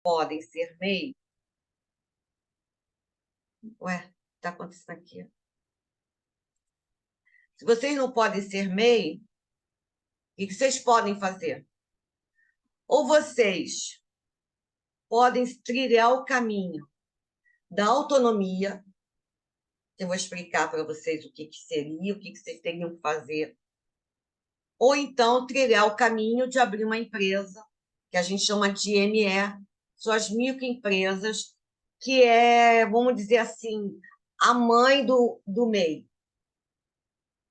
podem ser MEI? Ué, o que está acontecendo aqui? Se vocês não podem ser MEI, o que vocês podem fazer? Ou vocês podem trilhar o caminho da autonomia, eu vou explicar para vocês o que seria, o que vocês teriam que fazer, ou então trilhar o caminho de abrir uma empresa, que a gente chama de ME, são as microempresas, que é, vamos dizer assim, a mãe do MEI.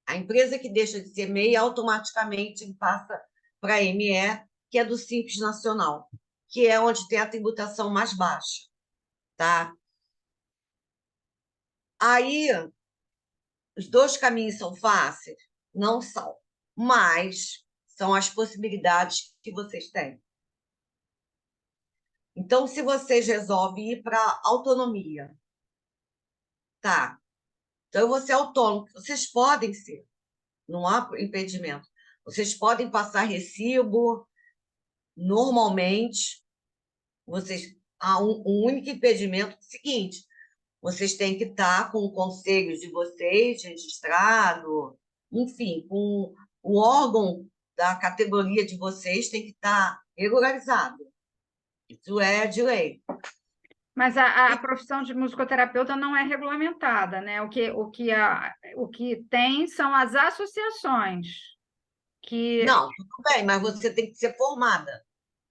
A empresa que deixa de ser MEI, automaticamente passa para a ME, que é do Simples Nacional, que é onde tem a tributação mais baixa, tá? Aí, os dois caminhos são fáceis? Não são, mas são as possibilidades que vocês têm. Então, se vocês resolvem ir para autonomia, tá? Então, eu vou ser autônomo, vocês podem ser, não há impedimento. Vocês podem passar recibo normalmente, vocês há um único impedimento é o seguinte: vocês têm que estar com o conselho de vocês registrado, enfim, com o órgão da categoria de vocês tem que estar regularizado. Isso é de lei. Mas a profissão de musicoterapeuta não é regulamentada, né? O que tem são as associações que... Não, tudo bem, mas você tem que ser formada,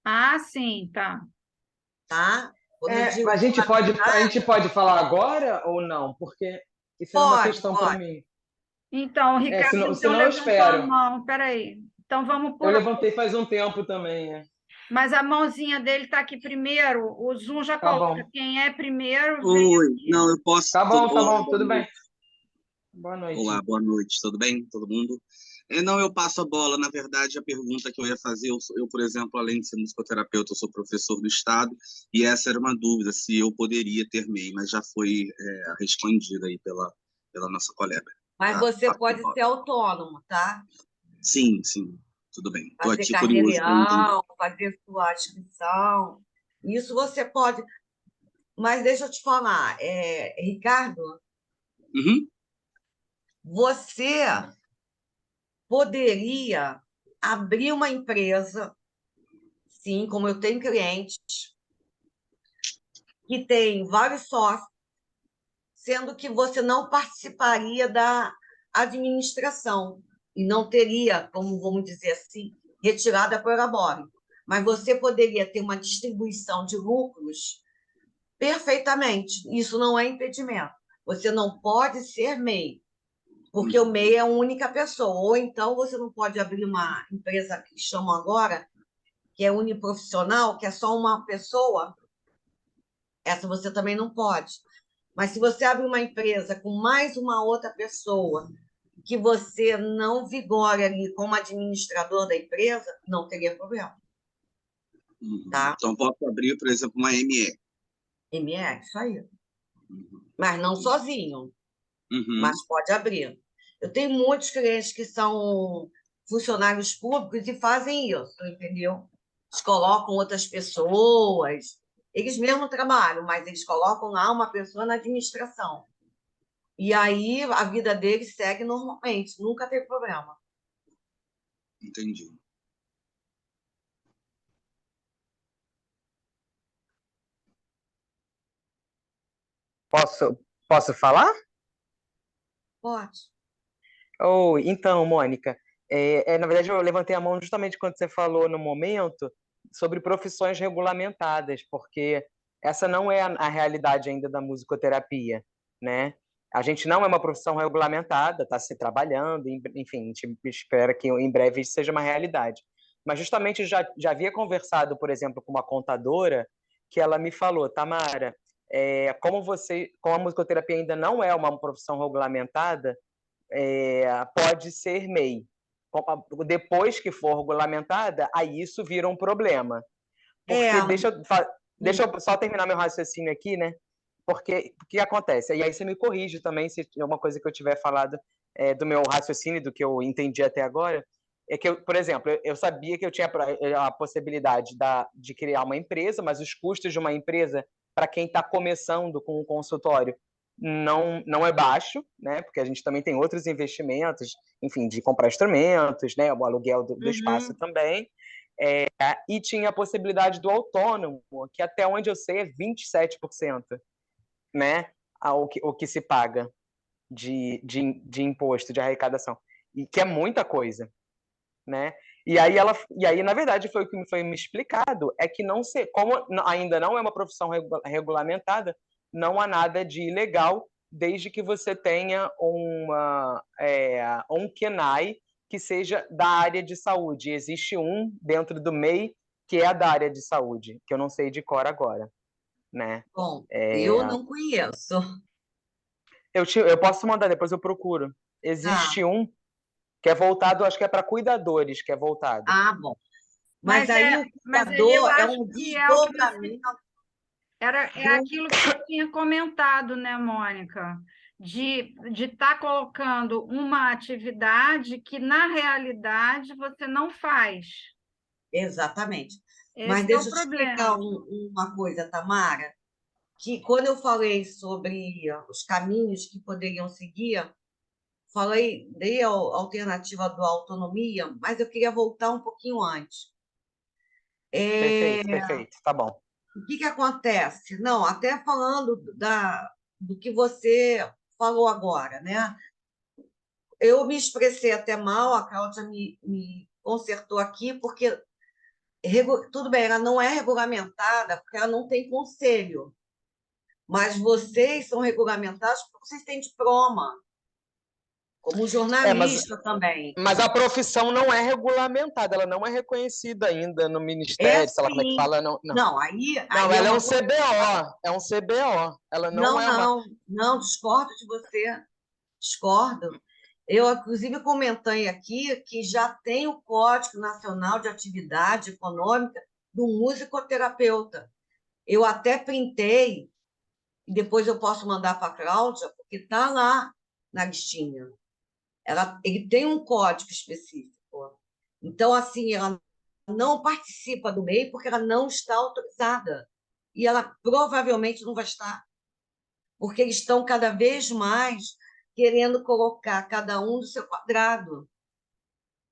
Ah, sim, tá. tá? Quando eu digo A gente pode falar agora ou não? Porque isso é uma questão para pode. mim. Então, o Ricardo senão eu levantou a espero. mão. Peraí. Então, vamos Eu por... levantei faz um tempo também. Mas a mãozinha dele está aqui primeiro. O Zoom já Tá coloca bom. quem é primeiro. Oi, não, eu posso... Tá bom, Olá, tudo bem. noite. Boa noite. Olá, boa noite, tudo bem, todo mundo? Não, eu passo a bola, na verdade, a pergunta que eu ia fazer, eu, por exemplo, além de ser musicoterapeuta, eu sou professor do Estado, e essa era uma dúvida, se eu poderia ter MEI, mas já foi respondida aí pela nossa colega. Mas Tá? você pode ser autônomo, tá? Sim, estudo bem. Estou Fazer aqui curioso para entender. carneiral, fazer sua inscrição. Isso você pode. Mas deixa eu te falar, Ricardo, Uhum. você poderia abrir uma empresa, sim, como eu tenho clientes, que tem vários sócios, sendo que você não participaria da administração e não teria, como vamos dizer assim, retirada por labore. Mas você poderia ter uma distribuição de lucros perfeitamente. Isso não é impedimento. Você não pode ser MEI, porque o MEI é uma única pessoa. Ou então você não pode abrir uma empresa que chamam agora, que é uniprofissional, que é só uma pessoa. Essa você também não pode. Mas se você abre uma empresa com mais uma outra pessoa, que você não vigore ali como administrador da empresa, não teria problema. Uhum. Tá? Então, posso abrir, por exemplo, uma ME. ME, isso aí. Mas não sozinho. Uhum. Mas pode abrir. Eu tenho muitos clientes que são funcionários públicos e fazem isso, entendeu? Eles colocam outras pessoas, eles mesmos trabalham, mas eles colocam lá uma pessoa na administração. E aí a vida deles segue normalmente, nunca teve problema. Entendi. Posso falar? Pode. Então, Mônica, na verdade eu levantei a mão justamente quando você falou no momento sobre profissões regulamentadas, porque essa não é a realidade ainda da musicoterapia, né? A gente não é uma profissão regulamentada, está se trabalhando, enfim, a gente espera que em breve isso seja uma realidade. Mas justamente já havia conversado, por exemplo, com uma contadora, que ela me falou: Tamara, como a musicoterapia ainda não é uma profissão regulamentada, pode ser MEI. Depois que for regulamentada, aí isso vira um problema. Porque, deixa eu só terminar meu raciocínio aqui, né? Porque o que acontece? E aí você me corrige também se é uma coisa que eu tiver falado do meu raciocínio, do que eu entendi até agora. é que, por exemplo, eu sabia que eu tinha a possibilidade de criar uma empresa, mas os custos de uma empresa, para quem está começando com um consultório, não é baixo, né? Porque a gente também tem outros investimentos, enfim, de comprar instrumentos, né? O aluguel do espaço também. E tinha a possibilidade do autônomo, que até onde eu sei é 27%, né? O que se paga de imposto, de arrecadação, e que é muita coisa, né? E aí, na verdade, foi o que foi me explicado, é que como ainda não é uma profissão regulamentada, não há nada de ilegal, desde que você tenha um KENAI que seja da área de saúde. Existe um dentro do MEI que é da área de saúde, que eu não sei de cor agora, né? Bom, eu não conheço. Eu posso mandar, depois eu procuro. Existe um que é voltado, acho que é para cuidadores, que é voltado. Bom. Mas aí o Mas cuidador eu é acho um que é o que desdobramento é aquilo que você tinha comentado, né, Mônica? De estar colocando uma atividade que, na realidade, você não faz. Exatamente. Mas Esse é o deixa eu te explicar problema. uma coisa, Tamara, que quando eu falei sobre os caminhos que poderiam seguir, dei a alternativa da autonomia, mas eu queria voltar um pouquinho antes. Perfeito, tá bom. O que acontece? Não, até falando do que você falou agora, né? Eu me expressei até mal, a Cláudia me consertou aqui, porque tudo bem, ela não é regulamentada, porque ela não tem conselho, mas vocês são regulamentados porque vocês têm diploma, como jornalista também. Mas a profissão não é regulamentada, ela não é reconhecida ainda no Ministério, sei lá como é que Sim. fala. Não, Aí ela é é um uma coisa. CBO, é um CBO. Ela não é uma. Não, discordo de você, discordo. Eu, inclusive, comentei aqui que já tem o Código Nacional de Atividade Econômica do musicoterapeuta. Eu até printei, e depois eu posso mandar para a Cláudia, porque está lá na listinha. Ele tem um código específico. Então, assim, ela não participa do MEI porque ela não está autorizada. E ela provavelmente não vai estar, porque eles estão cada vez mais querendo colocar cada um do seu quadrado,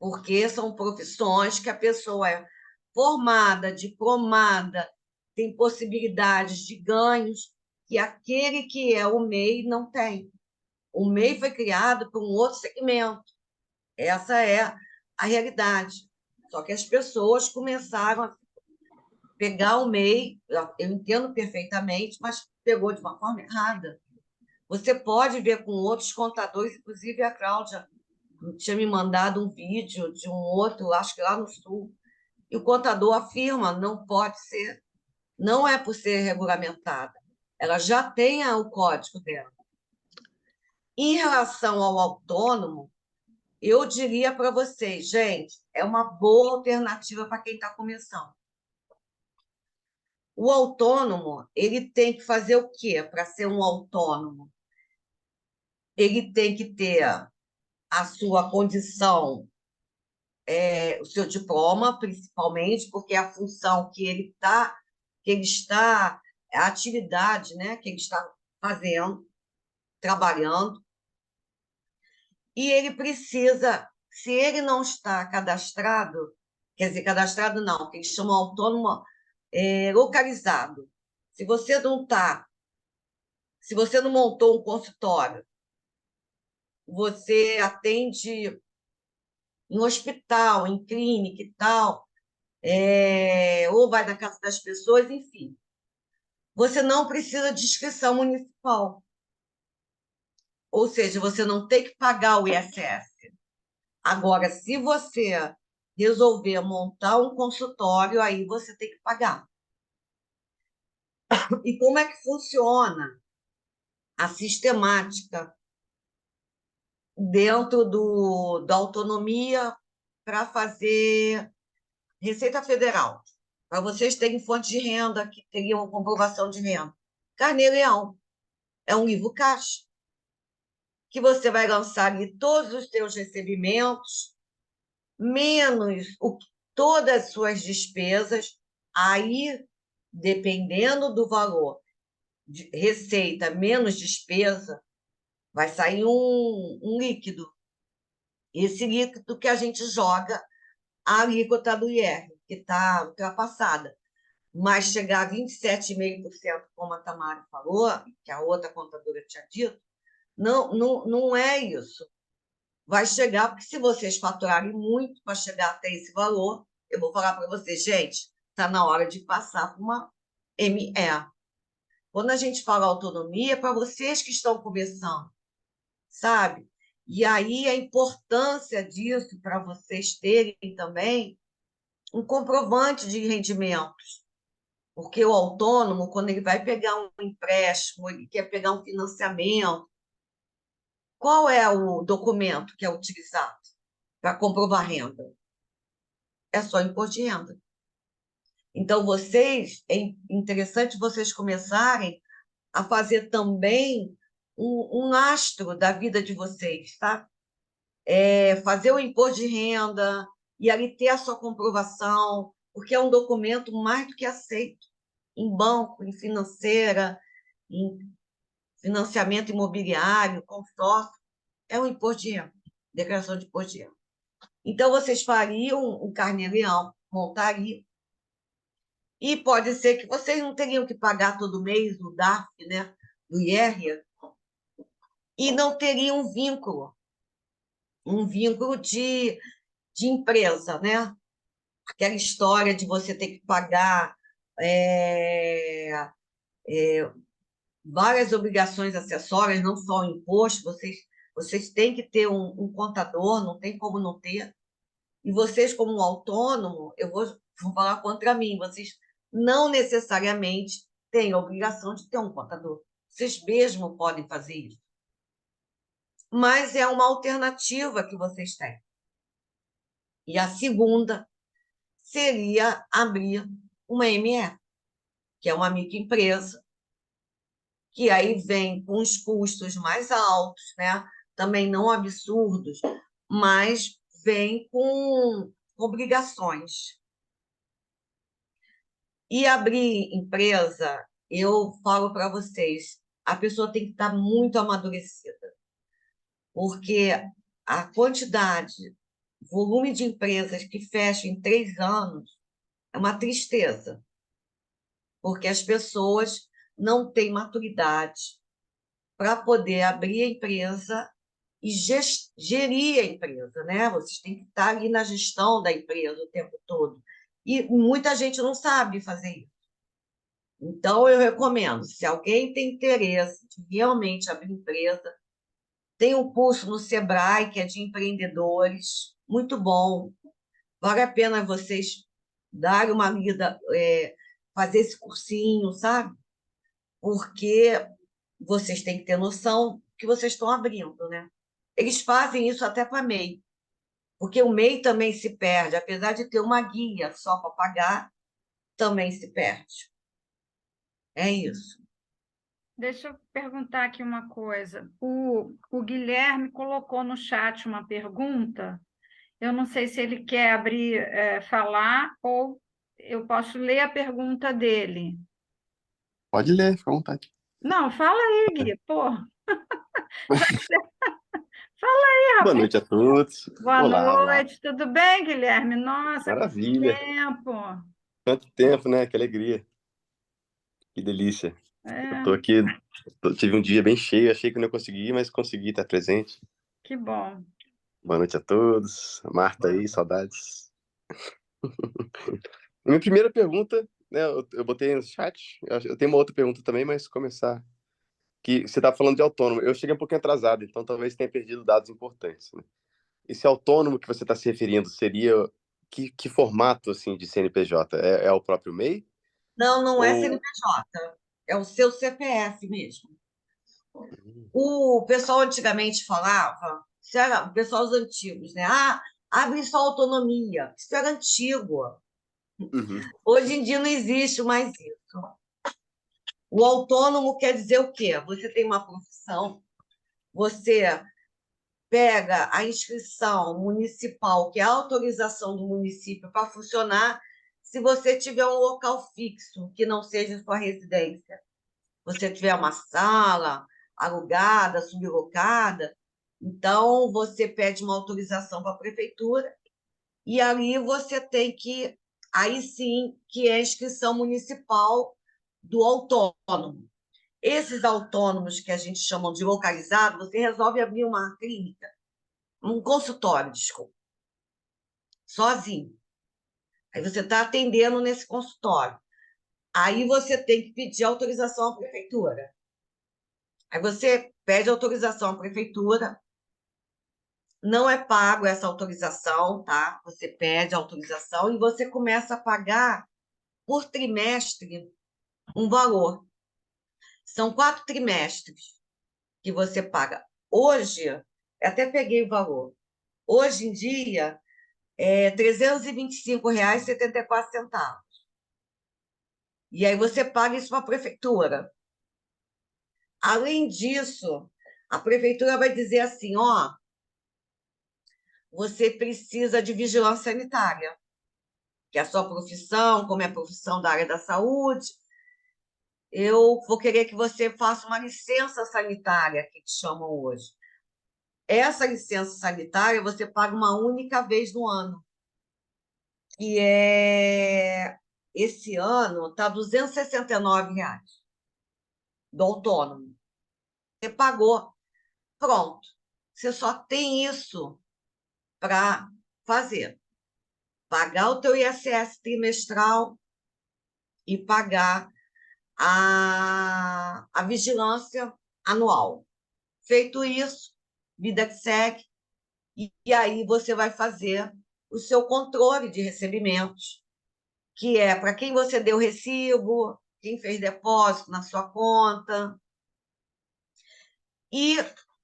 porque são profissões que a pessoa é formada, diplomada, tem possibilidades de ganhos, que aquele que é o MEI não tem. O MEI foi criado por um outro segmento. Essa é a realidade. Só que as pessoas começaram a pegar o MEI, eu entendo perfeitamente, mas pegou de uma forma errada. Você pode ver com outros contadores, inclusive a Cláudia tinha me mandado um vídeo de um outro, acho que lá no Sul, e o contador afirma, não pode ser, não é por ser regulamentada, ela já tem o código dela. Em relação ao autônomo, eu diria para vocês, gente, é uma boa alternativa para quem está começando. O autônomo, ele tem que fazer o quê para ser um autônomo? Ele tem que ter a sua condição, o seu diploma, principalmente, porque é a função que ele está, a atividade, né, que ele está fazendo, trabalhando, e ele precisa, se ele não está cadastrado, quer dizer, cadastrado não, que eles chamam autônomo localizado. Se você não montou um consultório, você atende em hospital, em clínica e tal, ou vai na casa das pessoas, enfim. Você não precisa de inscrição municipal. Ou seja, você não tem que pagar o ISS. Agora, se você resolver montar um consultório, aí você tem que pagar. E como é que funciona a sistemática dentro da autonomia para fazer Receita Federal? Para vocês terem fonte de renda, que teriam comprovação de renda. Carnê-Leão é um livro caixa, que você vai lançar ali todos os seus recebimentos, menos todas as suas despesas, aí, dependendo do valor, de receita menos despesa, vai sair um líquido. Esse líquido que a gente joga a alíquota do IR, que está ultrapassada. Mas chegar a 27,5%, como a Tamara falou, que a outra contadora tinha dito, não é isso. Vai chegar, porque se vocês faturarem muito para chegar até esse valor, eu vou falar para vocês, gente, está na hora de passar para uma ME. Quando a gente fala autonomia, é para vocês que estão começando, sabe? E aí a importância disso para vocês terem também um comprovante de rendimentos. Porque o autônomo, quando ele vai pegar um empréstimo, ele quer pegar um financiamento, qual é o documento que é utilizado para comprovar renda? É só imposto de renda. Então, é interessante vocês começarem a fazer também um lastro da vida de vocês, tá? Fazer o imposto de renda e ali ter a sua comprovação, porque é um documento mais do que aceito em banco, em financeira, em financiamento imobiliário, consórcio, é o imposto de renda, declaração de imposto de renda. Então, vocês fariam um carnê-leão, montariam, e pode ser que vocês não teriam que pagar todo mês o DARF, né, do IR, e não teriam um vínculo de empresa, né? Aquela história de você ter que pagar várias obrigações acessórias, não só o imposto, vocês têm que ter um contador, não tem como não ter. E vocês, como autônomo, eu vou falar contra mim, vocês não necessariamente têm a obrigação de ter um contador. Vocês mesmos podem fazer isso. Mas é uma alternativa que vocês têm. E a segunda seria abrir uma ME, que é uma microempresa, que aí vem com os custos mais altos, né? Também não absurdos, mas vem com obrigações. E abrir empresa, eu falo para vocês, a pessoa tem que estar muito amadurecida, porque a quantidade, volume de empresas que fecham em 3 anos é uma tristeza, porque as pessoas não têm maturidade para poder abrir a empresa e gerir a empresa, né? Vocês têm que estar ali na gestão da empresa o tempo todo. E muita gente não sabe fazer isso. Então, eu recomendo, se alguém tem interesse de realmente abrir empresa, tem um curso no Sebrae, que é de empreendedores, muito bom. Vale a pena vocês darem uma lida, fazer esse cursinho, sabe? Porque vocês têm que ter noção que vocês estão abrindo, né? Eles fazem isso até para MEI, porque o MEI também se perde, apesar de ter uma guia só para pagar, também se perde. É isso. Deixa eu perguntar aqui uma coisa. O Guilherme colocou no chat uma pergunta. Eu não sei se ele quer abrir, falar, ou eu posso ler a pergunta dele. Pode ler, fica à vontade. Não, fala aí, Gui, pô. Fala aí, Boa rapaz. noite a todos. Boa Olá. noite, tudo bem, Guilherme? Nossa, quanto Maravilha. tempo. Quanto tempo, né? Que alegria. Que delícia. Eu tô aqui, tive um dia bem cheio, achei que não ia conseguir, mas consegui estar presente. Que bom. Boa noite a todos. A Marta aí, saudades. Minha primeira pergunta, né? Eu botei no chat. Eu tenho uma outra pergunta também, mas começar. Que você estava falando de autônomo. Eu cheguei um pouquinho atrasado, então talvez tenha perdido dados importantes, né? Esse autônomo que você está se referindo seria que formato assim de CNPJ? É o próprio MEI? Não é CNPJ, é o seu CPF mesmo. O pessoal antigamente falava, isso era o pessoal os antigos, né? Abre só autonomia. Isso era antigo. Uhum. Hoje em dia não existe mais isso. O autônomo quer dizer o quê? Você tem uma profissão, você pega a inscrição municipal, que é a autorização do município para funcionar, se você tiver um local fixo, que não seja sua residência. Você tiver uma sala alugada, sublocada, então você pede uma autorização para a prefeitura e ali você tem que, aí sim, que é a inscrição municipal do autônomo. Esses autônomos que a gente chama de localizado, você resolve abrir uma clínica, um consultório, desculpa, sozinho. Aí você está atendendo nesse consultório. Aí você tem que pedir autorização à prefeitura. Aí você pede autorização à prefeitura, não é pago essa autorização, tá? Você pede autorização e você começa a pagar por trimestre um valor. São 4 trimestres que você paga. Hoje, até peguei o valor. Hoje em dia, é R$ 325,74. E aí você paga isso para a prefeitura. Além disso, a prefeitura vai dizer assim, ó, você precisa de vigilância sanitária, que é a sua profissão, como é a profissão da área da saúde, eu vou querer que você faça uma licença sanitária, que chamam hoje. Essa licença sanitária você paga uma única vez no ano. E esse ano está R$ 269 do autônomo. Você pagou, pronto. Você só tem isso para fazer. Pagar o teu ISS trimestral e pagar a vigilância anual. Feito isso, vida que segue, e aí você vai fazer o seu controle de recebimentos, que é para quem você deu recibo, quem fez depósito na sua conta, e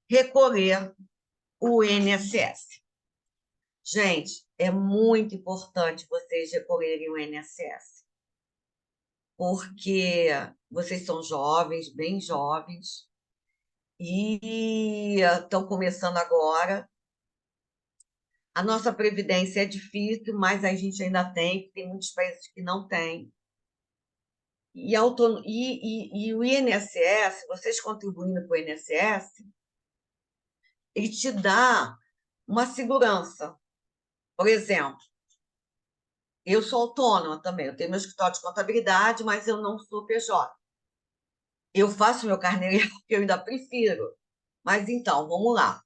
recolher o INSS. Gente, é muito importante vocês recolherem o INSS, porque vocês são jovens, bem jovens, e estão começando agora. A nossa previdência é difícil, mas a gente ainda tem muitos países que não têm. E o INSS, vocês contribuindo para o INSS, ele te dá uma segurança. Por exemplo, eu sou autônoma também, eu tenho meu escritório de contabilidade, mas eu não sou PJ. Eu faço meu carneirinho, que eu ainda prefiro. Mas então, vamos lá.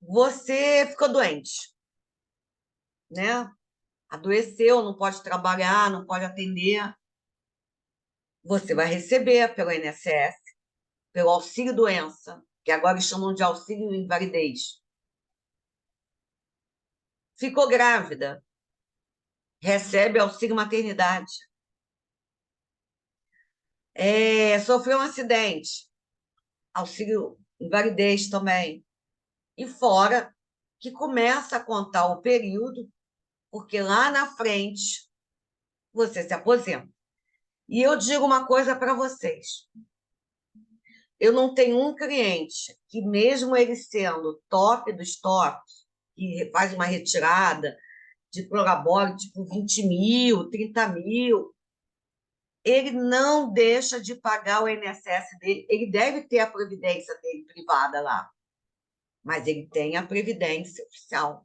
Você ficou doente, né? Adoeceu, não pode trabalhar, não pode atender. Você vai receber pelo INSS, pelo auxílio-doença, que agora eles chamam de auxílio-invalidez. Ficou grávida, recebe auxílio-maternidade. Sofreu um acidente, auxílio-invalidez também. E fora que começa a contar o período, porque lá na frente você se aposenta. E eu digo uma coisa para vocês. Eu não tenho um cliente que, mesmo ele sendo top dos tops, que faz uma retirada de prolabore, tipo 20 mil, 30 mil, ele não deixa de pagar o INSS dele. Ele deve ter a previdência dele privada lá, mas ele tem a previdência oficial.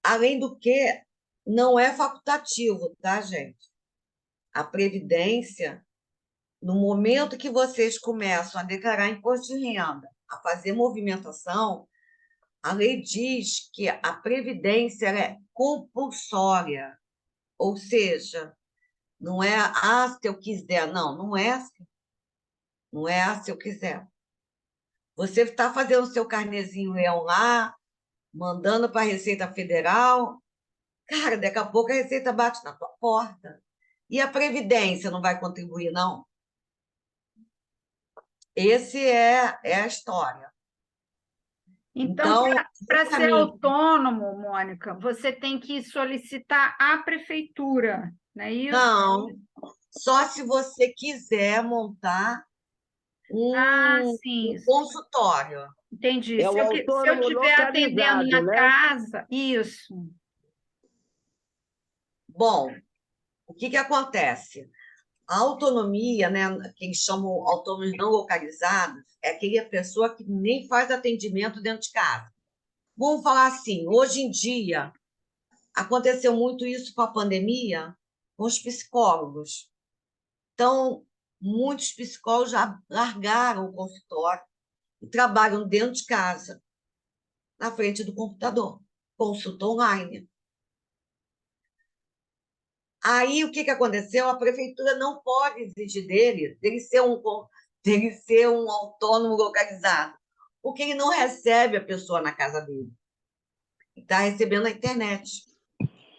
Além do que, não é facultativo, tá, gente? A previdência, no momento que vocês começam a declarar imposto de renda, a fazer movimentação, a lei diz que a previdência é compulsória, ou seja, não é se eu quiser, não é assim. Não é se eu quiser. Você está fazendo o seu carnezinho leão lá, mandando para a Receita Federal, cara, daqui a pouco a Receita bate na tua porta. E a Previdência não vai contribuir, não? Esse é a história. Então, para ser justamente, autônomo, Mônica, você tem que solicitar à prefeitura, não é isso? não, só se você quiser montar Ah, um sim. consultório. Entendi. É o Se eu autônomo estiver atendendo localizado, na né? casa, isso. Bom, o que acontece? A autonomia, né, que eles chamam autônomos não localizados, é aquela pessoa que nem faz atendimento dentro de casa. Vamos falar assim, hoje em dia, aconteceu muito isso com a pandemia, com os psicólogos. Então, muitos psicólogos já largaram o consultório e trabalham dentro de casa, na frente do computador, consulta online. Aí, o que aconteceu? A prefeitura não pode exigir dele ser um autônomo localizado, porque ele não recebe a pessoa na casa dele. Está recebendo na internet.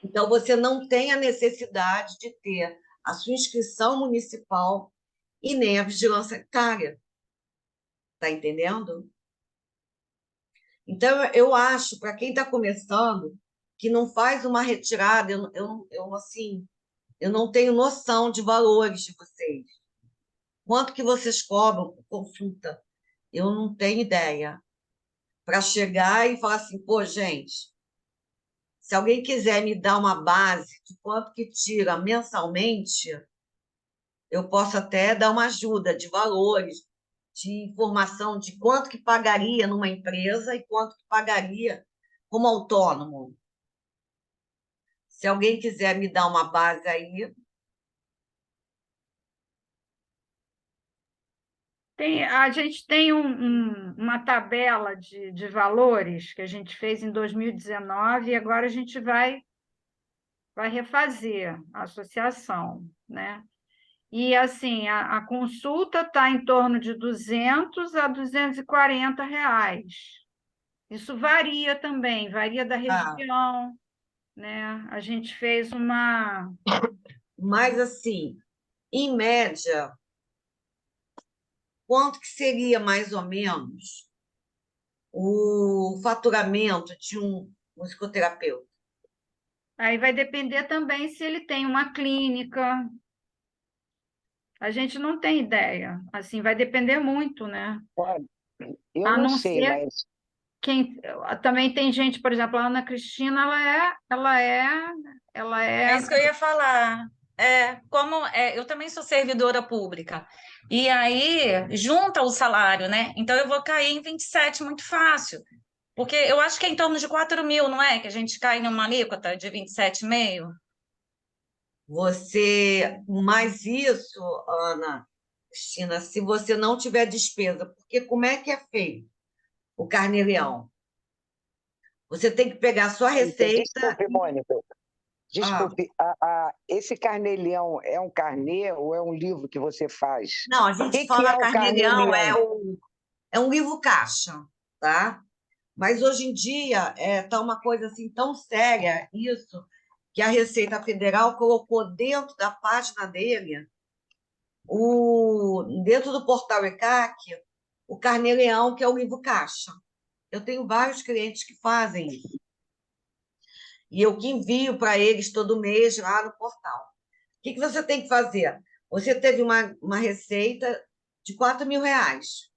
Então, você não tem a necessidade de ter a sua inscrição municipal e nem a vigilância sanitária. Está entendendo? Então, eu acho, para quem está começando, que não faz uma retirada, assim, eu não tenho noção de valores de vocês. Quanto que vocês cobram por consulta? Eu não tenho ideia. Para chegar e falar assim, pô, gente, se alguém quiser me dar uma base de quanto que tira mensalmente, eu posso até dar uma ajuda de valores, de informação de quanto que pagaria numa empresa e quanto que pagaria como autônomo. Se alguém quiser me dar uma base aí. A gente tem uma tabela de valores que a gente fez em 2019 e agora a gente vai refazer a associação, né? E, assim, a consulta está em torno de 200 a 240 reais. Isso varia também, varia da região, né? A gente fez uma... Mas, assim, em média, quanto que seria, mais ou menos, o faturamento de um musicoterapeuta? Aí vai depender também se ele tem uma clínica. A gente não tem ideia. Assim, vai depender muito, né? Olha, eu A não não sei, ser mas quem... Também tem gente, por exemplo, a Ana Cristina, ela É é... isso que eu ia falar. Eu também sou servidora pública. E aí, junta o salário, né? Então, eu vou cair em 27 muito fácil. Porque eu acho que é em torno de 4.000, não é? Que a gente cai numa alíquota de 27,5. Mas isso, Ana Cristina, se você não tiver despesa, porque como é que é feito o carnê-leão? Você tem que pegar a sua receita. desculpe, Mônica. Desculpe, esse carnê-leão é um carnê ou é um livro que você faz? Não, a O gente que fala é o carnê-leão, carnê-leão? é um livro caixa, tá? Mas hoje em dia tá uma coisa assim tão séria isso, que a Receita Federal colocou dentro da página dele, dentro do portal ECAC, o carnê-leão, que é o livro caixa. Eu tenho vários clientes que fazem isso. E eu que envio para eles todo mês lá no portal. O que você tem que fazer? Você teve uma receita de 4.000 reais.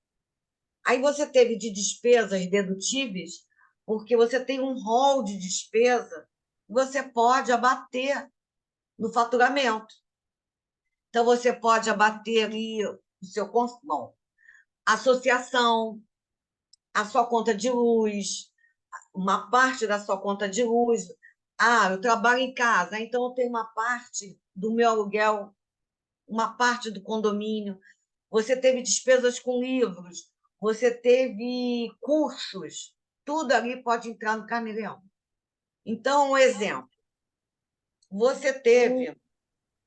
Aí você teve de despesas dedutíveis, porque você tem um rol de despesa que você pode abater no faturamento. Então, você pode abater ali o seu... Bom, associação, a sua conta de luz, uma parte da sua conta de luz. Eu trabalho em casa, então eu tenho uma parte do meu aluguel, uma parte do condomínio. Você teve despesas com livros, você teve cursos, tudo ali pode entrar no carnê-leão. Então, um exemplo. Você teve...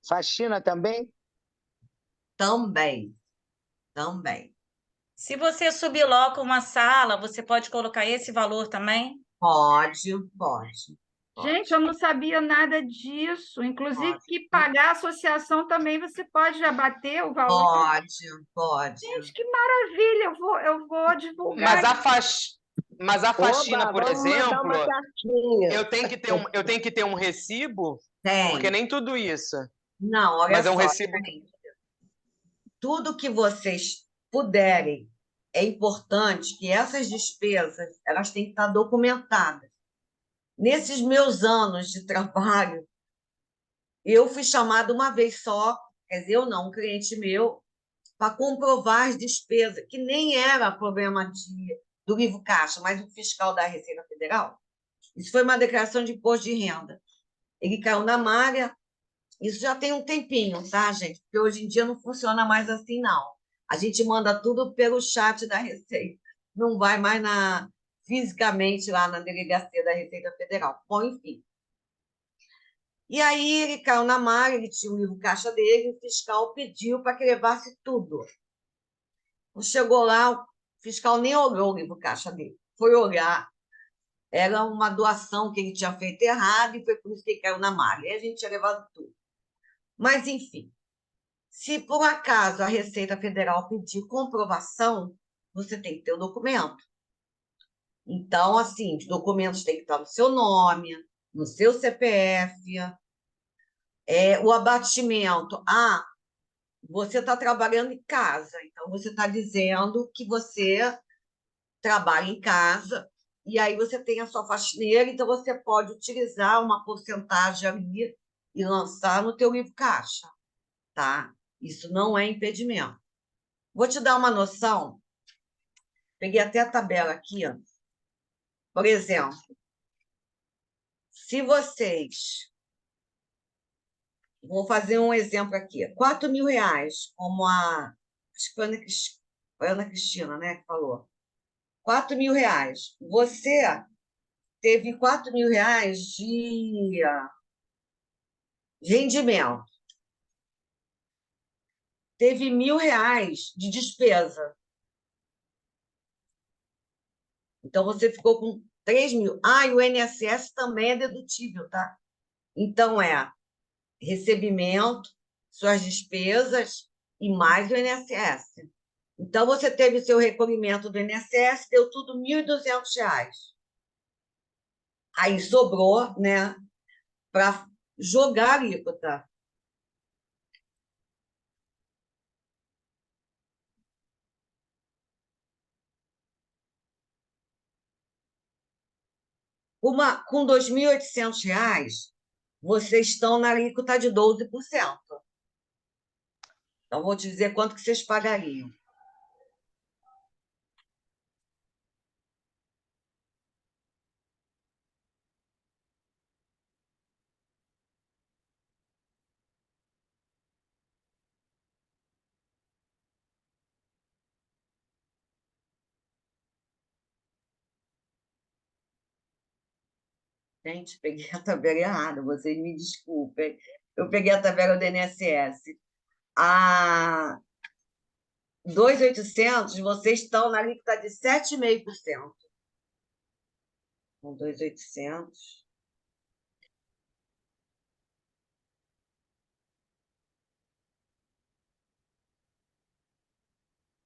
Faxina também? Também. Se você subloca uma sala, você pode colocar esse valor também? Pode. Gente, eu não sabia nada disso. Inclusive, Pode. que pagar a associação também você pode abater o valor. Pode. Gente, que maravilha! Eu vou divulgar. Mas a faxina, Oba, por vamos mandar exemplo, uma cartinha. eu tenho que ter um recibo, porque Tem. nem tudo isso. Não, olha Mas é um só, recibo. gente. Tudo que vocês puderem é importante que essas despesas elas têm que estar documentadas. Nesses meus anos de trabalho, eu fui chamada uma vez só, quer dizer, eu não, um cliente meu, para comprovar as despesas, que nem era problema do livro caixa, mas o fiscal da Receita Federal. Isso foi uma declaração de imposto de renda. Ele caiu na malha, isso já tem um tempinho, tá, gente? Porque hoje em dia não funciona mais assim, não. A gente manda tudo pelo chat da Receita, não vai mais fisicamente lá na delegacia da Receita Federal. Bom, enfim. E aí ele caiu na malha, ele tinha o livro caixa dele, o fiscal pediu para que levasse tudo. Chegou lá, o fiscal nem olhou o livro caixa dele, foi olhar. Era uma doação que ele tinha feito errado e foi por isso que ele caiu na malha. E a gente tinha levado tudo. Mas, enfim, se por acaso a Receita Federal pedir comprovação, você tem que ter o documento. Então, assim, os documentos têm que estar no seu nome, no seu CPF, o abatimento. Ah, você está trabalhando em casa, então você está dizendo que você trabalha em casa, e aí você tem a sua faxineira, então você pode utilizar uma porcentagem ali e lançar no teu livro caixa, tá? Isso não é impedimento. Vou te dar uma noção. Peguei até a tabela aqui, ó. Por exemplo, se vocês... Vou fazer um exemplo aqui. R$ 4.000, como acho que foi a Ana Cristina, né, que falou. R$ 4.000. Você teve R$ 4.000 de rendimento. Teve R$ 1.000 de despesa. Então, você ficou com 3.000. Ah, e o INSS também é dedutível, tá? Então, recebimento, suas despesas e mais o INSS. Então, você teve o seu recolhimento do INSS, deu tudo R$ 1.200. Aí sobrou, né, para jogar a alíquota. Com R$ 2.800, vocês estão na alíquota de 12%. Então, vou te dizer quanto que vocês pagariam. Gente, peguei a tabela errada, vocês me desculpem. Eu peguei a tabela do INSS. A 2.800, vocês estão na alíquota de 7,5%. Com 2.800.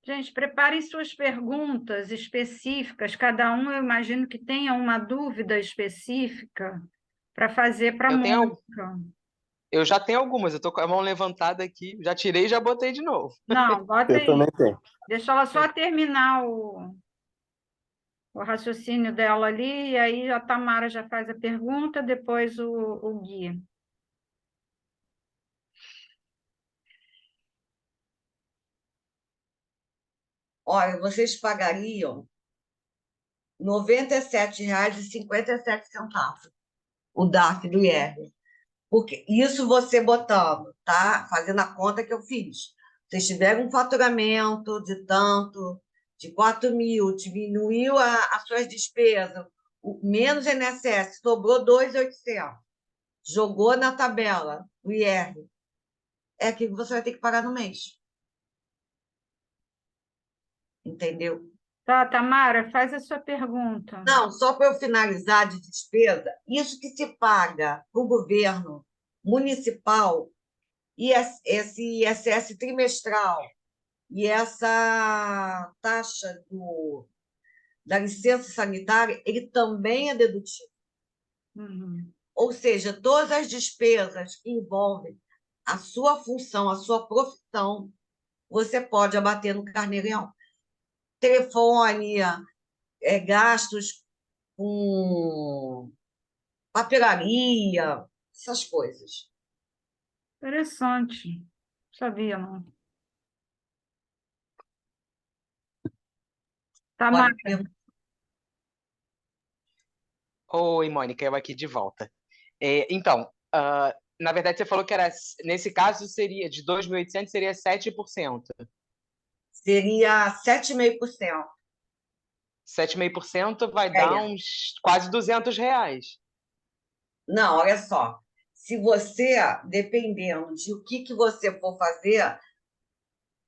Gente, preparem suas perguntas específicas. Cada um, eu imagino que tenha uma dúvida específica para fazer para a Mônica. Eu já tenho algumas, eu estou com a mão levantada aqui, já tirei e já botei de novo. Não, bota Eu aí. também tenho. Deixa ela só terminar o raciocínio dela ali, e aí a Tamara já faz a pergunta, depois o Gui. Olha, vocês pagariam R$ 97,57 o DARF do IR. Porque isso você botando, tá? Fazendo a conta que eu fiz. Vocês tiveram um faturamento de tanto, de 4.000, diminuiu as suas despesas, menos INSS, sobrou 2.800. Jogou na tabela, o IR. É aquilo que você vai ter que pagar no mês. Entendeu? Tá, Tamara, faz a sua pergunta. Não, só para eu finalizar de despesa, isso que se paga para o governo municipal, e esse ISS trimestral e essa taxa da licença sanitária, ele também é dedutível. Uhum. Ou seja, todas as despesas que envolvem a sua função, a sua profissão, você pode abater no Carnê-Leão. telefone, gastos com papelaria, essas coisas. Interessante. Não sabia, não. Tamara, Pode- Oi, Mônica, eu aqui de volta. Então, na verdade, você falou que era, nesse caso, seria de 2.800, seria 7%. Seria 7,5%. 7,5% vai É. dar uns quase R$ 200. Não, olha só. Se você, dependendo de o que você for fazer.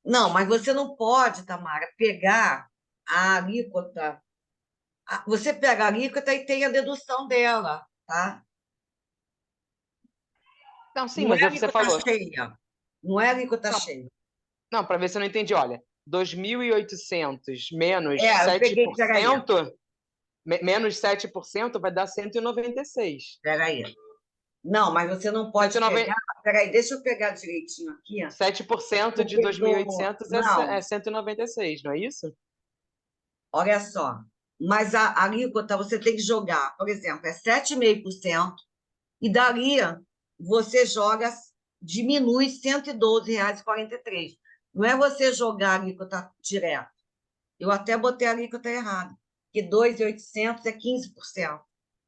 Não, mas você não pode, Tamara, pegar a alíquota. Você pega a alíquota e tem a dedução dela, tá? Não, sim, Não mas é você alíquota falou. cheia. Não é alíquota Não, cheia. não, para ver se eu não entendi. Olha, 2.800 menos Eu peguei, peraí. 7%, menos 7% vai dar 196. Peraí. Não, mas você não pode 190, pegar. Peraí, deixa eu pegar direitinho aqui. 7% de Porque 2.800 não, é 196, não é isso? olha só. Mas a alíquota você tem que jogar, por exemplo, é 7,5%, e dali você joga, diminui R$ 112,43. Não é você jogar a alíquota direto. Eu até botei a alíquota errada, que 2.800 é 15%.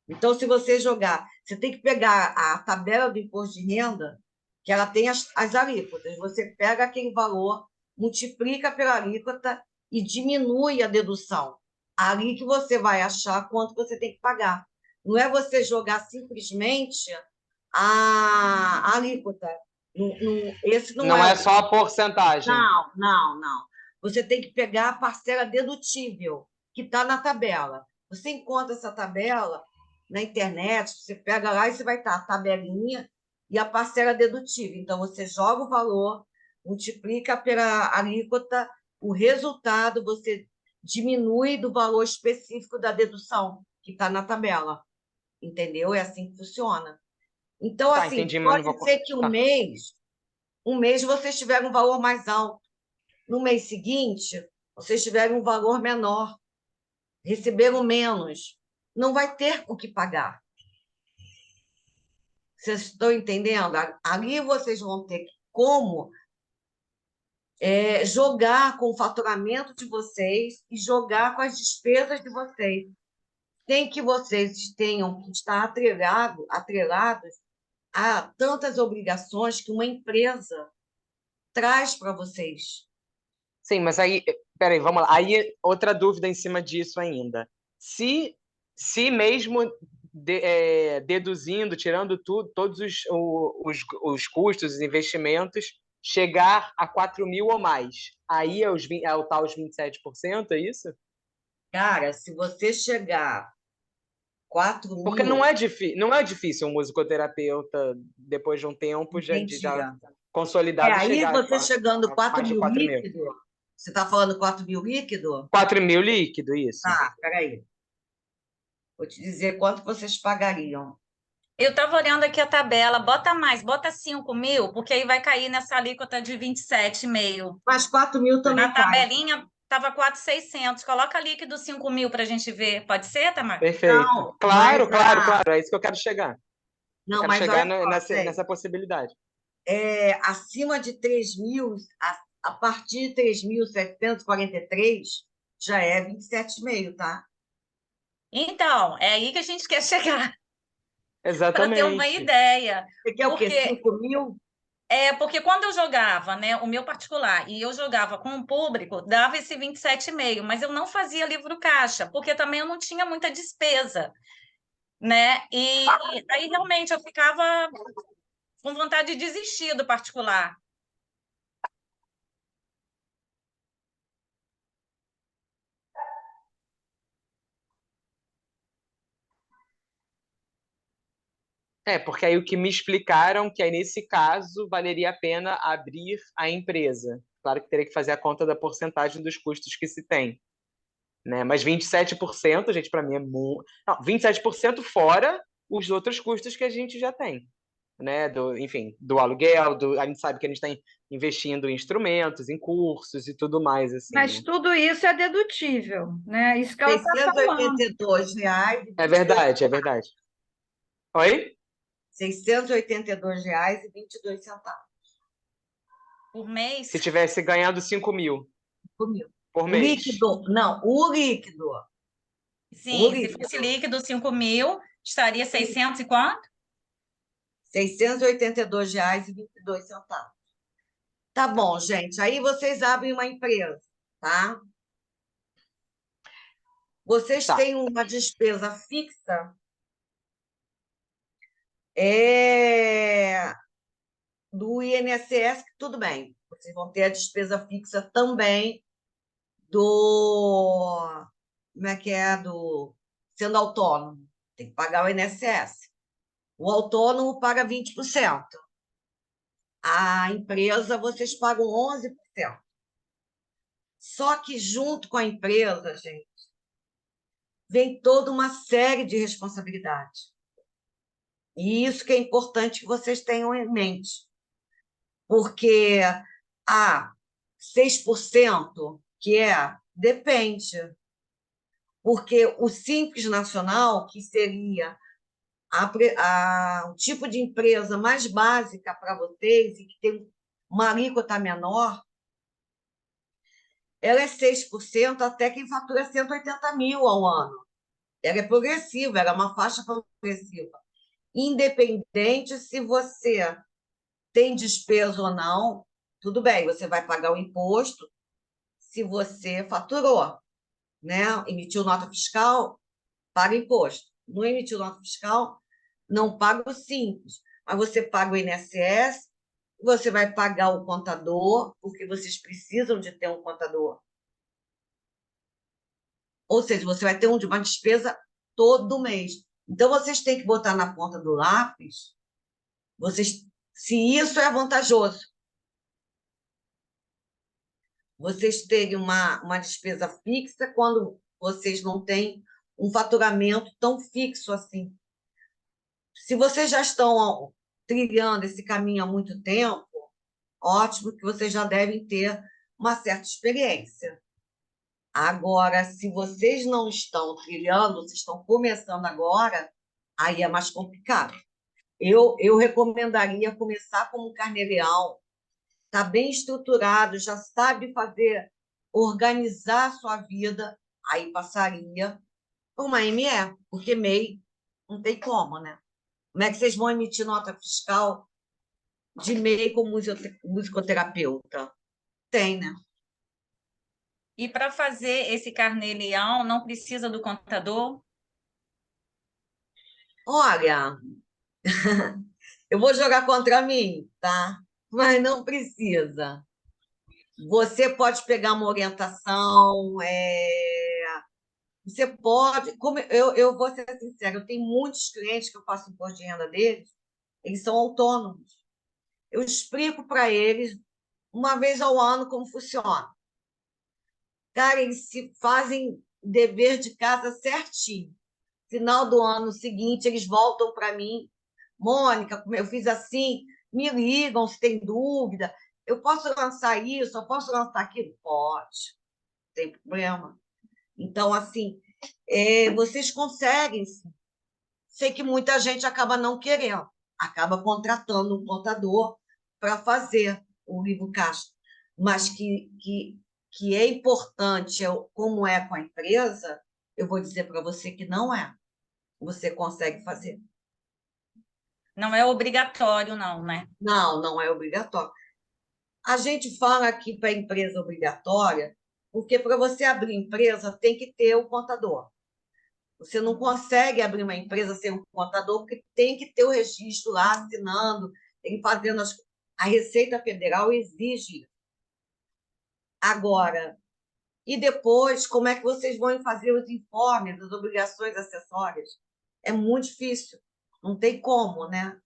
Então, se você jogar, você tem que pegar a tabela do imposto de renda, que ela tem as alíquotas. Você pega aquele valor, multiplica pela alíquota e diminui a dedução. Ali que você vai achar quanto você tem que pagar. Não é você jogar simplesmente a alíquota. Esse não Não é é o. só a porcentagem. Não. Você tem que pegar a parcela dedutível, que está na tabela. Você encontra essa tabela na internet, você pega lá e você vai estar a tabelinha e a parcela dedutível. Então, você joga o valor, multiplica pela alíquota, o resultado você diminui do valor específico da dedução, que está na tabela. Entendeu? É assim que funciona. Então, Tá, assim, entendi, mas não pode vou. ser que Tá. um mês vocês tiverem um valor mais alto. No mês seguinte, vocês tiverem um valor menor, receberam menos. Não vai ter o que pagar. Vocês estão entendendo? Ali vocês vão ter como jogar com o faturamento de vocês e jogar com as despesas de vocês. Tem que vocês tenham que estar atrelados a tantas obrigações que uma empresa traz para vocês. Sim, mas aí, peraí, vamos lá. Aí, outra dúvida em cima disso ainda. Se mesmo deduzindo, tirando tudo, todos os custos, os investimentos, chegar a 4.000 ou mais, aí é o tal os 27%, é isso? Cara, se você chegar 4 Porque mil, não é difícil um musicoterapeuta, depois de um tempo, já entendi. consolidado, Aí chegar você chegando a 4 mais de mil 4.000. líquido, você está falando 4 mil líquido? 4.000 líquido, isso. Tá, peraí. Vou te dizer quanto vocês pagariam. Eu estava olhando aqui a tabela, bota mais, bota 5.000, porque aí vai cair nessa alíquota de 27,5. Mas 4 mil também Na cai. tabelinha estava 4.600. Coloca líquido 5.000 para a gente ver. Pode ser, Tamara? Perfeito. Não, Claro, mas claro. É isso que eu quero chegar. Eu não, quero mas chegar olha só, Fê, nessa possibilidade. acima de 3 mil, a partir de 3.743, já é 27,5, tá? Então, é aí que a gente quer chegar, para ter uma Exatamente. ideia. Você quer o quê? Porque 5 mil? porque quando eu jogava, né, o meu particular, e eu jogava com o público, dava esse 27,5, mas eu não fazia livro caixa, porque também eu não tinha muita despesa, né? E aí realmente eu ficava com vontade de desistir do particular. Porque aí o que me explicaram que aí nesse caso valeria a pena abrir a empresa. Claro que teria que fazer a conta da porcentagem dos custos que se tem, né? Mas 27%, gente, para mim é muito. Não, 27% fora os outros custos que a gente já tem, né? Enfim, do aluguel, a gente sabe que a gente está investindo em instrumentos, em cursos e tudo mais, assim, Mas né? tudo isso é dedutível, né? Isso que ela está falando. R$ 682,22. É verdade, é verdade. Oi? R$ 682,22 Por mês? Se tivesse ganhado 5 mil comigo. por O mês. líquido, não, o líquido. Sim, se fosse líquido 5 mil, estaria 600 e quanto? R$ 682,22. Tá bom, gente. Aí vocês abrem uma empresa, tá? Vocês Tá. têm uma despesa fixa do INSS, que tudo bem. Vocês vão ter a despesa fixa também do... Como é que é? Sendo autônomo. Tem que pagar o INSS. O autônomo paga 20%. A empresa, vocês pagam 11%. Só que junto com a empresa, gente, vem toda uma série de responsabilidades. E isso que é importante que vocês tenham em mente. Porque a 6%, depende. Porque o Simples Nacional, que seria o tipo de empresa mais básica para vocês e que tem uma alíquota menor, ela é 6% até quem fatura 180 mil ao ano. Ela é progressiva, ela é uma faixa progressiva. Independente se você tem despesa ou não, tudo bem, você vai pagar o imposto se você faturou, né? Emitiu nota fiscal, paga imposto. Não emitiu nota fiscal, não paga o Simples. Mas você paga o INSS, você vai pagar o contador, porque vocês precisam de ter um contador. Ou seja, você vai ter uma despesa todo mês. Então, vocês têm que botar na ponta do lápis se isso é vantajoso. Vocês terem uma despesa fixa quando vocês não têm um faturamento tão fixo assim. Se vocês já estão trilhando esse caminho há muito tempo, ótimo que vocês já devem ter uma certa experiência. Agora, se vocês não estão trilhando, vocês estão começando agora, aí é mais complicado. Eu recomendaria começar como um carnê-leão, está bem estruturado, já sabe organizar a sua vida, aí passaria por uma ME, porque MEI não tem como, né? Como é que vocês vão emitir nota fiscal de MEI como musicoterapeuta? Tem, né? E para fazer esse carnê-leão, não precisa do contador? Olha, eu vou jogar contra mim, tá? Mas não precisa. Você pode pegar uma orientação, você pode. Eu vou ser sincera, eu tenho muitos clientes que eu faço imposto de renda deles, eles são autônomos. Eu explico para eles, uma vez ao ano, como funciona. Cara, eles se fazem dever de casa certinho. Final do ano seguinte, eles voltam para mim. Mônica, como eu fiz assim, me ligam se tem dúvida. Eu posso lançar isso, eu posso lançar aquilo? Pode, não tem problema. Então, assim, vocês conseguem. Sei que muita gente acaba não querendo, acaba contratando um contador para fazer o livro caixa, mas que é importante, como é com a empresa, eu vou dizer para você que não é. Você consegue fazer. Não é obrigatório, não, né? Não, não é obrigatório. A gente fala aqui para empresa obrigatória, porque para você abrir empresa tem que ter o contador. Você não consegue abrir uma empresa sem um contador, porque tem que ter o registro lá assinando, ele fazendo a Receita Federal exige. Agora, e depois, como é que vocês vão fazer os informes das obrigações acessórias? É muito difícil, não tem como, né?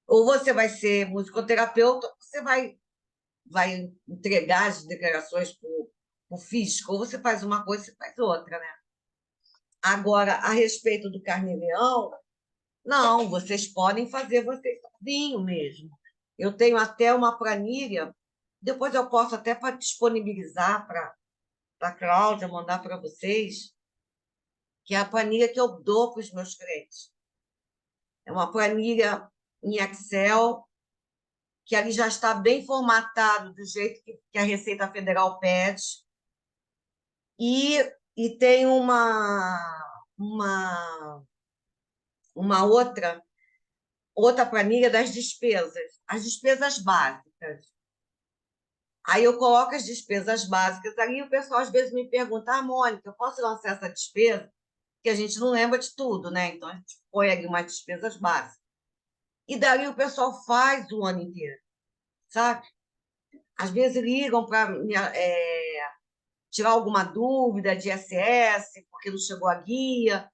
Ou você vai ser musicoterapeuta, você vai entregar as declarações para o fisco, ou você faz uma coisa, você faz outra, né? Agora, a respeito do carnê-leão, Não, vocês podem fazer vocês sozinhos mesmo. Eu tenho até uma planilha, depois eu posso até disponibilizar para a Cláudia, mandar para vocês, que é a planilha que eu dou para os meus clientes. É uma planilha em Excel, que ali já está bem formatado do jeito que a Receita Federal pede. E tem uma outra planilha das despesas, as despesas básicas. Aí eu coloco as despesas básicas ali e o pessoal às vezes me pergunta, Mônica, eu posso lançar essa despesa? Que a gente não lembra de tudo, né? Então a gente põe ali umas despesas básicas. E dali o pessoal faz o ano inteiro, sabe? Às vezes ligam para tirar alguma dúvida de ISS, porque não chegou a guia,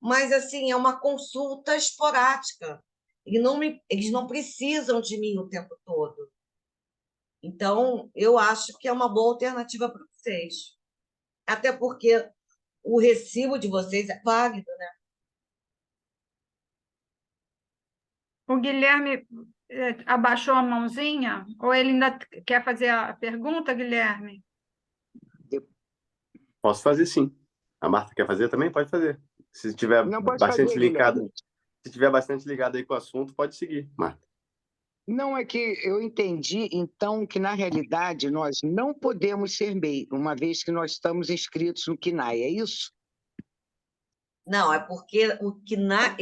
mas assim, é uma consulta esporádica. Eles não precisam de mim o tempo todo. Então, eu acho que é uma boa alternativa para vocês. Até porque o recibo de vocês é válido, né? O Guilherme abaixou a mãozinha? Ou ele ainda quer fazer a pergunta, Guilherme? Posso fazer, sim. A Marta quer fazer também? Pode fazer. Se tiver Não pode bastante fazer, ligado, Guilherme. se tiver bastante ligado aí com o assunto, pode seguir, Marta. Não, é que eu entendi, então, que na realidade nós não podemos ser MEI, uma vez que nós estamos inscritos no CNAE, é isso? Não, é porque o KNAI,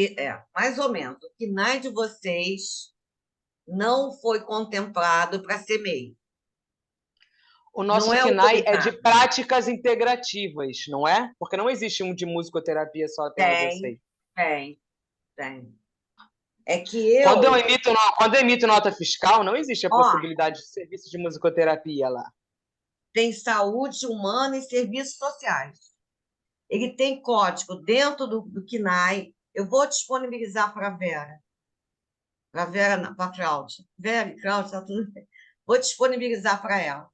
mais ou menos, o KNAI de vocês não foi contemplado para ser MEI. O nosso Não é KNAI é de autorizado. práticas integrativas, não é? Porque não existe um de musicoterapia só para vocês. Tem. É que Quando eu emito nota fiscal, não existe a Ó, possibilidade de serviço de musicoterapia lá. tem saúde humana e serviços sociais. Ele tem código dentro do KNAI. Eu vou disponibilizar para a Vera. Para a Vera, para a Cláudia. Vera e Cláudia, está tudo bem. Vou disponibilizar para ela.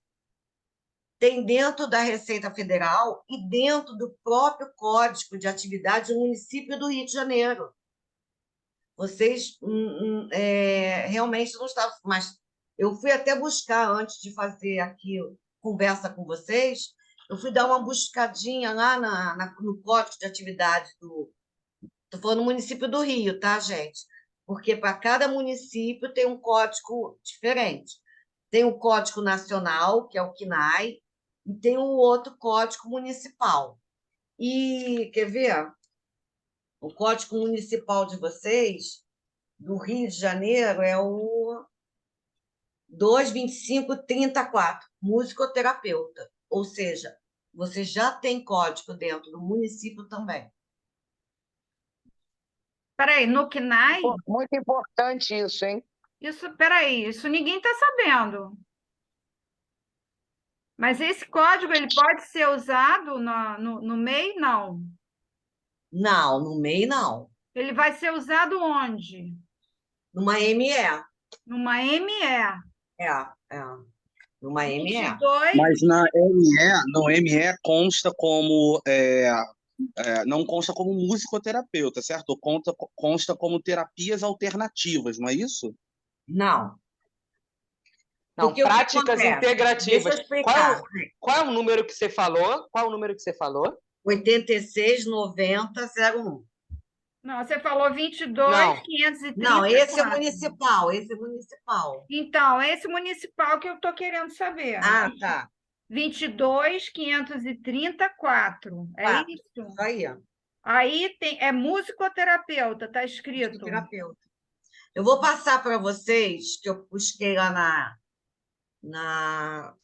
Tem dentro da Receita Federal e dentro do próprio Código de Atividade do município do Rio de Janeiro. Vocês realmente não estavam... Mas eu fui até buscar, antes de fazer aqui conversa com vocês, eu fui dar uma buscadinha lá no Código de Atividade do... Estou falando no município do Rio, tá, gente? Porque para cada município tem um código diferente. Tem o Código Nacional, que é o KNAI, e tem o outro Código Municipal. E, quer ver? O Código Municipal de vocês, do Rio de Janeiro, é o 22534, musicoterapeuta. Ou seja, você já tem código dentro do município também. Peraí, no KNAI? Muito importante isso, hein? Peraí, isso ninguém está sabendo. Mas esse código ele pode ser usado no MEI? Não. Não, no MEI não. Ele vai ser usado onde? Numa ME. Numa ME. Numa ME. 22. Mas no ME consta como não consta como musicoterapeuta, certo? Consta como terapias alternativas, não é isso? Não. Não, Porque o que práticas acontece? integrativas. Deixa eu explicar. Qual é o número que você falou? 869001. Não, você falou 22, Não. 534. Não, esse é municipal. Então, esse municipal que eu estou querendo saber. Ah, tá. 22, 534. É Tá. isso? Isso aí. Aí é musicoterapeuta, está escrito. Terapeuta. Eu vou passar para vocês, que eu busquei lá nas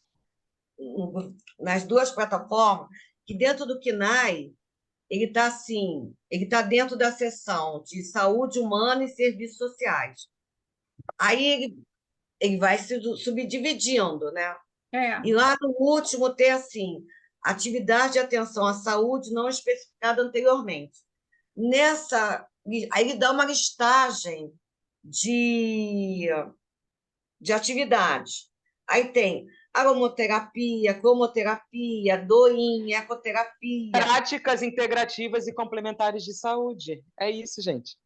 duas plataformas, que dentro do KNAI, ele está assim, ele está dentro da seção de saúde humana e serviços sociais. Aí ele vai se subdividindo, né? E lá no último tem assim, atividade de atenção à saúde não especificada anteriormente. Aí ele dá uma listagem de atividades. Aí tem aromoterapia, cromoterapia, doinha, ecoterapia. Práticas integrativas e complementares de saúde. É isso, gente.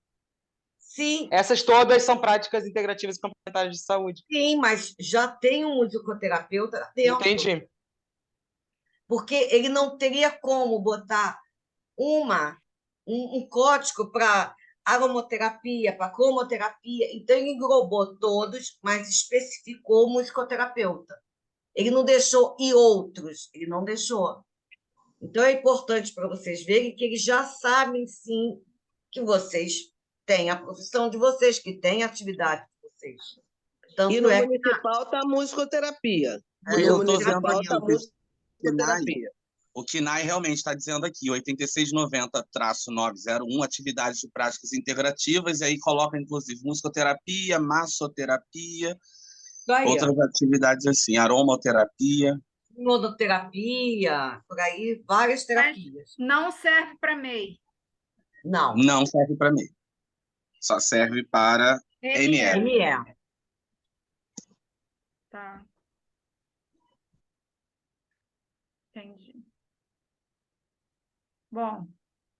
Sim, Essas todas são práticas integrativas e complementares de saúde. sim, mas já tem um musicoterapeuta dentro, Entendi. porque ele não teria como botar um código para aromoterapia, para cromoterapia. Então, ele englobou todos, mas especificou o musicoterapeuta. Ele não deixou e outros, ele não deixou. Então, é importante para vocês verem que eles já sabem, sim, que vocês têm a profissão de vocês, que têm a atividade de vocês. E Tanto no é que municipal está a musicoterapia. No Eu tô vendo municipal aqui está a o KNAI. musicoterapia. O KNAI realmente está dizendo aqui, 8690-901, atividades de práticas integrativas, e aí coloca, inclusive, musicoterapia, massoterapia, isso aí, outras atividades assim, aromaterapia. imunoterapia, por aí, várias terapias. Não serve para MEI. Não, Não serve para mim. Só serve para ME. ME. Tá. Entendi. Bom,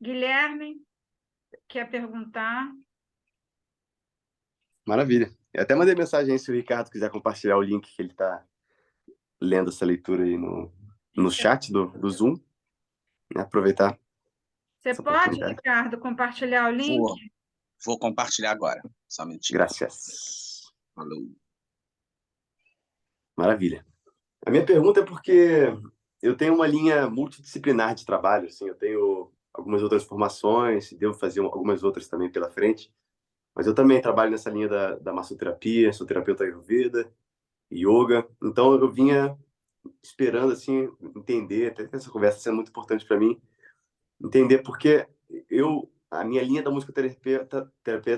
Guilherme, quer perguntar? Maravilha. Eu até mandei mensagem aí se o Ricardo quiser compartilhar o link que ele está lendo essa leitura aí no chat do Zoom. Né? Aproveitar Você essa pode, oportunidade. Ricardo, compartilhar o link? Vou compartilhar agora. Só um minutinho. Graças. Falou. Maravilha. A minha pergunta é porque eu tenho uma linha multidisciplinar de trabalho, assim, eu tenho algumas outras formações, devo fazer algumas outras também pela frente, mas eu também trabalho nessa linha da massoterapia, sou terapeuta Ayurveda, yoga, então eu vinha esperando, assim, entender, até que essa conversa sendo muito importante para mim, entender porque a minha linha da musicoterapia está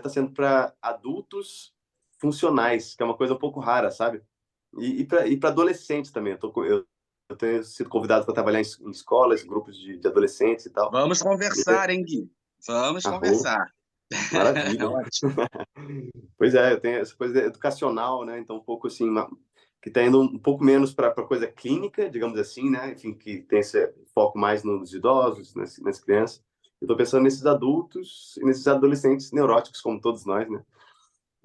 sendo para adultos funcionais, que é uma coisa um pouco rara, sabe? E para adolescentes também. Eu tenho sido convidado para trabalhar em escolas, grupos de adolescentes e tal. Vamos conversar, hein, Gui? Vamos conversar. Maravilha. Ótimo. Pois é, eu tenho essa coisa educacional, né? Então, um pouco assim, que está indo um pouco menos para coisa clínica, digamos assim, né? Enfim, que tem esse foco mais nos idosos, nas crianças. Eu estou pensando nesses adultos e nesses adolescentes neuróticos, como todos nós, né?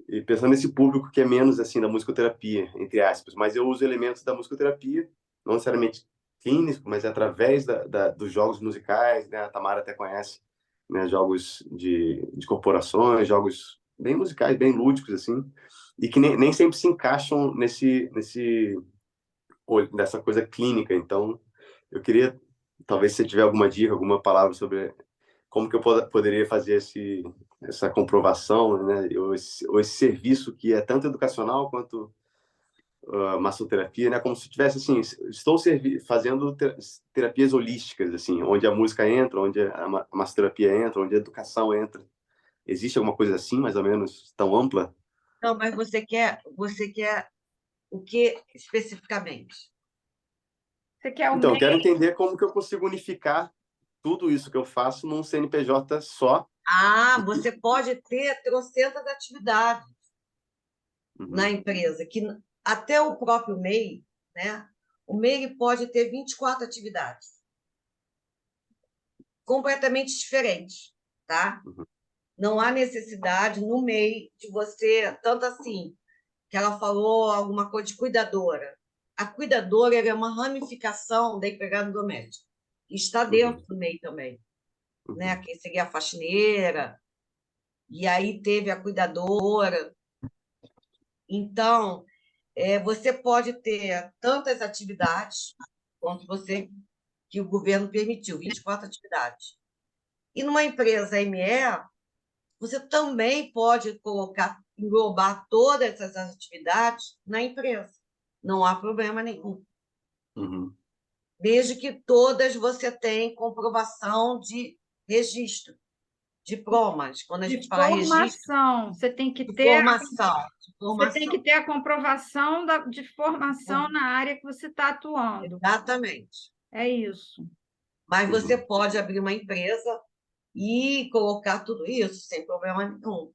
E pensando nesse público que é menos assim da musicoterapia, entre aspas, mas eu uso elementos da musicoterapia, não necessariamente clínico, mas é através dos jogos musicais, né? A Tamara até conhece, né? Jogos de corporações, jogos bem musicais, bem lúdicos assim, e que nem sempre se encaixam nessa coisa clínica. Então, eu queria, talvez se você tiver alguma dica, alguma palavra sobre como que eu poderia fazer essa comprovação, né? Ou esse serviço que é tanto educacional quanto massoterapia, né? Como se tivesse assim, estou fazendo terapias holísticas, assim, onde a música entra, onde a massoterapia entra, onde a educação entra. Existe alguma coisa assim, mais ou menos, tão ampla? Não, mas você quer o que especificamente? Você quer o Então, eu quero MEI? entender como que eu consigo unificar tudo isso que eu faço num CNPJ só. Você pode ter trocentas atividades na empresa, que até o próprio MEI, né? O MEI pode ter 24 atividades completamente diferentes, tá? Não há necessidade no MEI de você, tanto assim, que ela falou alguma coisa de cuidadora. A cuidadora é uma ramificação da empregada doméstica, que está dentro do MEI também, né? Que seria a faxineira, e aí teve a cuidadora. Então, você pode ter tantas atividades quanto que o governo permitiu, 24 atividades. E numa empresa ME, você também pode englobar todas essas atividades na empresa. Não há problema nenhum. Desde que todas você tenha comprovação de registro, diplomas. Quando a gente fala registro, Formação. Você tem que de ter formação. Você tem que ter a comprovação de formação na área que você está atuando. Exatamente. É isso. Mas você pode abrir uma empresa e colocar tudo isso sem problema nenhum.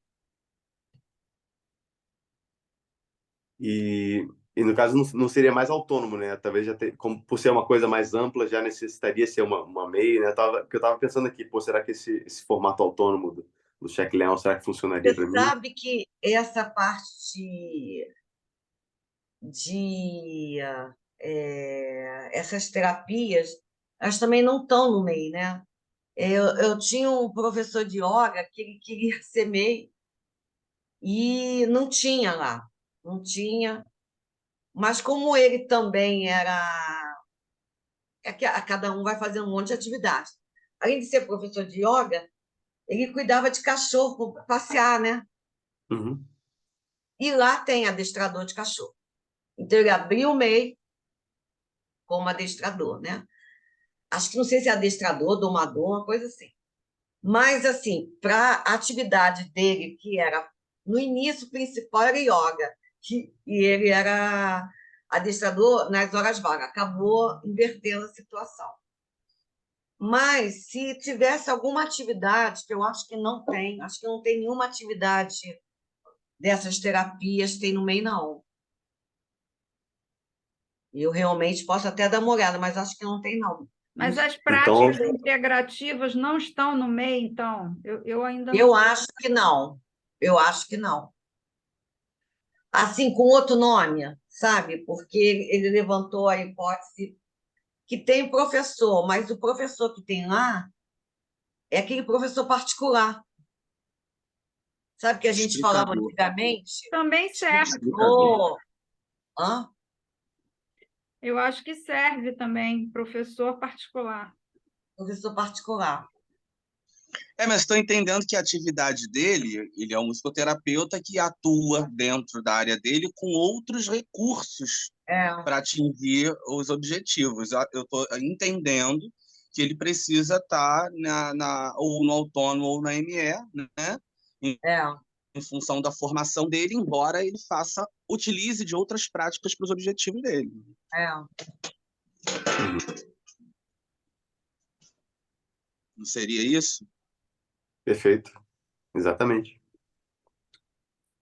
E no caso não seria mais autônomo, né? Talvez como por ser uma coisa mais ampla, já necessitaria ser uma MEI, né? Porque eu estava pensando aqui, será que esse formato autônomo do cheque leão, será que funcionaria para Você mim? sabe que essa parte de essas terapias, elas também não estão no MEI, né? Eu tinha um professor de yoga que ele queria ser MEI e não tinha lá, não tinha. Mas como ele também era... É que cada um vai fazer um monte de atividade. Além de ser professor de yoga, ele cuidava de cachorro, passear, né? Uhum. E lá tem adestrador de cachorro. Então, ele abriu o MEI como adestrador, né? Acho que não sei se é adestrador, domador, uma coisa assim. Mas, assim, para a atividade dele, que era, no início, principal era yoga, e ele era adestrador nas horas vagas, acabou invertendo a situação. Mas, se tivesse alguma atividade, que eu acho que não tem, acho que não tem nenhuma atividade dessas terapias, tem no MEI, não. Eu realmente posso até dar uma olhada, mas acho que não tem, não. Mas as Então, práticas integrativas não estão no MEI, então? Eu ainda não... Eu acho que não. Eu acho que não. Assim, com outro nome, sabe? Porque ele levantou a hipótese que tem professor, mas o professor que tem lá é aquele professor particular. Sabe que a gente falava Explicador. antigamente? Também serve. Explicador. Hã? Eu acho que serve também, professor particular. Professor particular. Mas estou entendendo que a atividade dele, ele é um musicoterapeuta que atua dentro da área dele com outros recursos É, para atingir os objetivos. Eu estou entendendo que ele precisa estar ou no autônomo ou na ME, né? é, Em função da formação dele, embora ele utilize de outras práticas para os objetivos dele. é. Não seria isso? perfeito. Exatamente.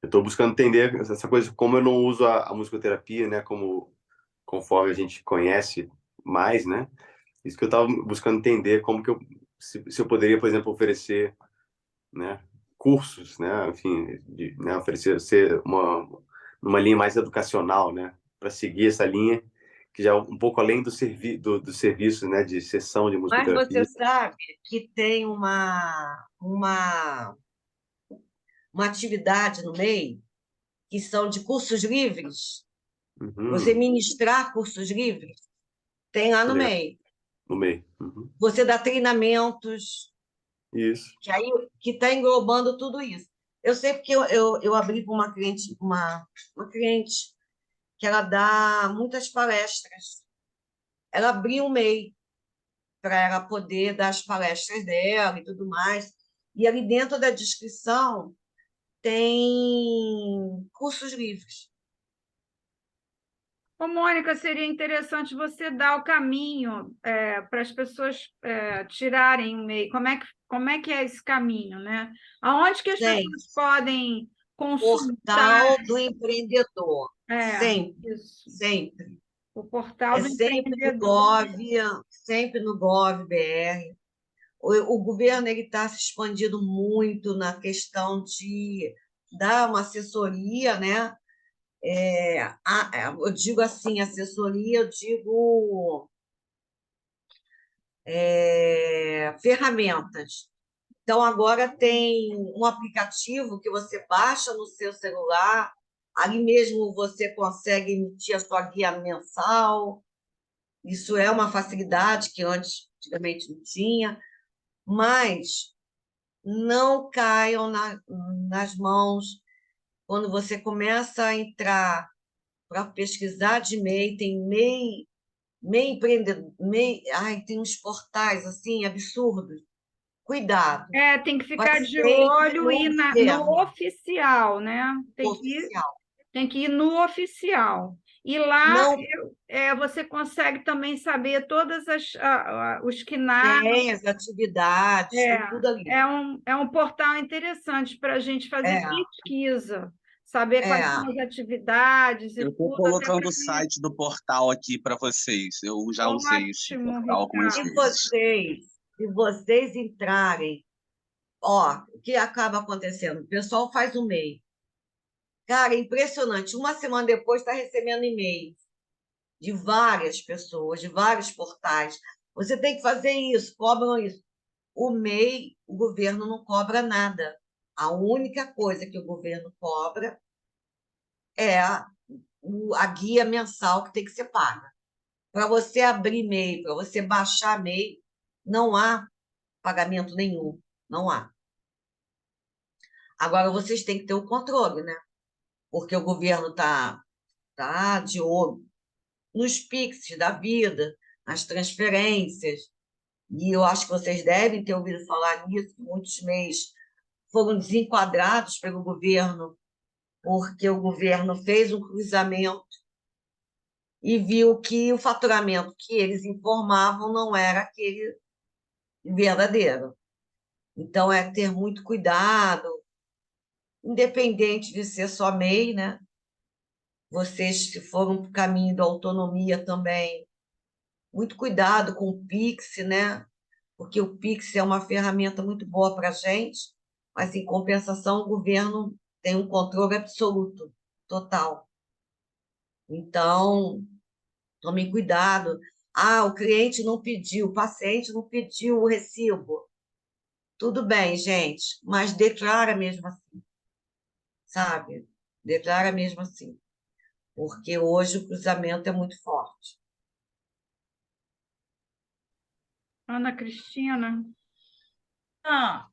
Eu estou buscando entender essa coisa, como eu não uso a musicoterapia, né, conforme a gente conhece mais, né? Isso que eu estava buscando entender, como que se eu poderia, por exemplo, oferecer, né, cursos, né, enfim, né, oferecer ser uma linha mais educacional, né, para seguir essa linha que já é um pouco além do serviço, né, de sessão de Mas você musicoterapia. sabe que tem uma atividade no MEI que são de cursos livres. Você Uhum, ministrar cursos livres, tem lá no legal. MEI. No meio. Uhum. Você dá treinamentos, Isso. que está englobando tudo isso. Eu sei porque eu abri para uma cliente, uma cliente que ela dá muitas palestras. Ela abriu um MEI para ela poder dar as palestras dela e tudo mais. E ali dentro da descrição tem cursos livres. Ô, Mônica, seria interessante você dar o caminho para as pessoas tirarem o MEI. Como é que é esse caminho, né? Aonde que as Tem pessoas podem consultar? portal do empreendedor. É, Sempre, isso, sempre. o portal É do sempre no empreendedor. Gov, sempre no Gov.br. O governo está se expandindo muito na questão de dar uma assessoria, né? Eu digo assim, assessoria, eu digo ferramentas. Então, agora tem um aplicativo que você baixa no seu celular, ali mesmo você consegue emitir a sua guia mensal. Isso é uma facilidade que antigamente não tinha, mas não caiam nas mãos. Quando você começa a entrar para pesquisar de MEI, tem MEI empreendedor, tem uns portais assim absurdos. Cuidado, Tem que vai ficar de sempre olho no e no governo oficial, né? oficial. Tem que ir no oficial. E lá Não você consegue também saber todas os KNAS. tem as atividades, tem tudo ali. É um portal interessante para a gente fazer É, pesquisa, saber quais é. são as atividades e Eu estou tudo, até colocando para o site do portal aqui para vocês. Eu já usei esse ótimo, portal algumas Ricardo. Se vezes. vocês, se vocês entrarem, Ó, o que acaba acontecendo? O pessoal faz o MEI. Cara, é impressionante. Uma semana depois está recebendo e-mail de várias pessoas, de vários portais. Você tem que fazer isso, cobram isso. O MEI, o governo não cobra nada. A única coisa que o governo cobra é a guia mensal que tem que ser paga. Para você abrir MEI, para você baixar MEI, não há pagamento nenhum. Não há. Agora, vocês têm que ter o controle, né? Porque o governo tá de olho nos Pix da vida, nas transferências. E eu acho que vocês devem ter ouvido falar nisso, que muitos MEIs foram desenquadrados pelo governo, porque o governo fez um cruzamento e viu que o faturamento que eles informavam não era aquele verdadeiro. Então, é ter muito cuidado, independente de ser só MEI, né? Vocês, se foram para o caminho da autonomia também, muito cuidado com o Pix, né? Porque o Pix é uma ferramenta muito boa para a gente, mas, em compensação, o governo tem um controle absoluto, total. Então, tomem cuidado. Ah, o cliente não pediu, o paciente não pediu o recibo. Tudo bem, gente, mas declara mesmo assim, sabe? Declara mesmo assim, porque hoje o cruzamento é muito forte. Ana Cristina. Ah,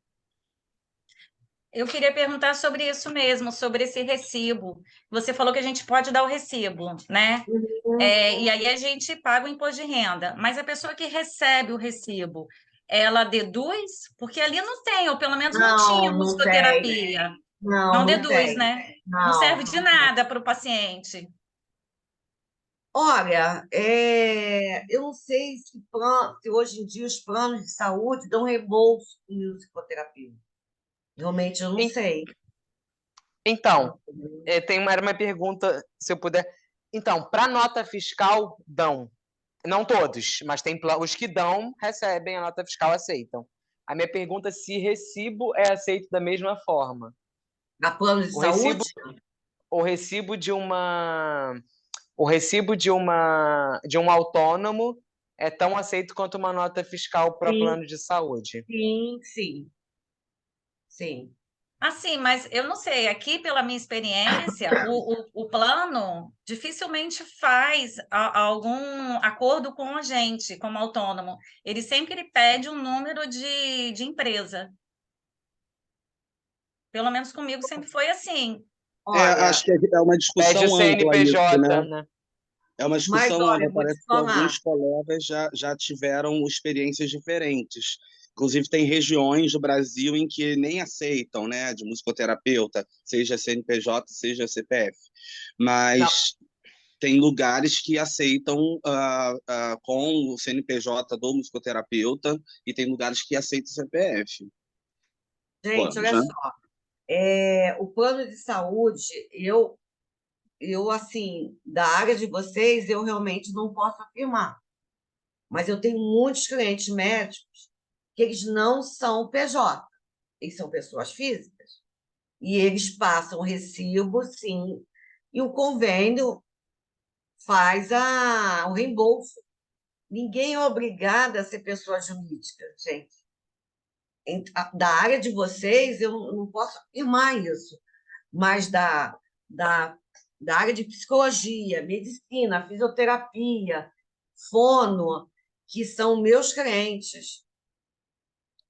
eu queria perguntar sobre isso mesmo, sobre esse recibo. Você falou que a gente pode dar o recibo, né? E aí a gente paga o imposto de renda, mas a pessoa que recebe o recibo, ela deduz? Porque ali não tem, ou pelo menos não tinha Não tem. musicoterapia. Não, Não não deduz, tem. né? Não Não, serve de não tem. nada para o paciente. Olha, eu não sei se hoje em dia os planos de saúde dão reembolso com musicoterapia. Realmente eu não En- sei. Então, era uma pergunta, se eu puder. Então, para nota fiscal, dão. Não todos, mas tem os que dão, recebem a nota fiscal, aceitam. A minha pergunta é se recibo é aceito da mesma forma. Na plano de O recibo, saúde? o recibo de uma, o recibo de um autônomo é tão aceito quanto uma nota fiscal para Sim, plano de saúde. sim, sim, sim. Assim, mas eu não sei, aqui pela minha experiência, o plano dificilmente faz algum acordo com a gente, como autônomo. Ele sempre pede um número de empresa. Pelo menos comigo sempre foi assim. Olha, Acho que é uma Pede o discussão ampla isso, CNPJ, né? né? É uma mas discussão olha, ampla. eu vou te Parece que falar. alguns colegas já tiveram experiências diferentes. Inclusive, tem regiões do Brasil em que nem aceitam, né, de musicoterapeuta, seja CNPJ, seja CPF. Não, Mas tem lugares que aceitam com o CNPJ do musicoterapeuta e tem lugares que aceitam CPF. gente, Planos, olha né? só. O plano de saúde, assim, da área de vocês, eu realmente não posso afirmar. Mas eu tenho muitos clientes médicos que eles não são PJ, eles são pessoas físicas. E eles passam recibo, sim, e o convênio faz o reembolso. Ninguém é obrigado a ser pessoa jurídica, gente. Da área de vocês, eu não posso afirmar isso, mas da, da área de psicologia, medicina, fisioterapia, fono, que são meus clientes.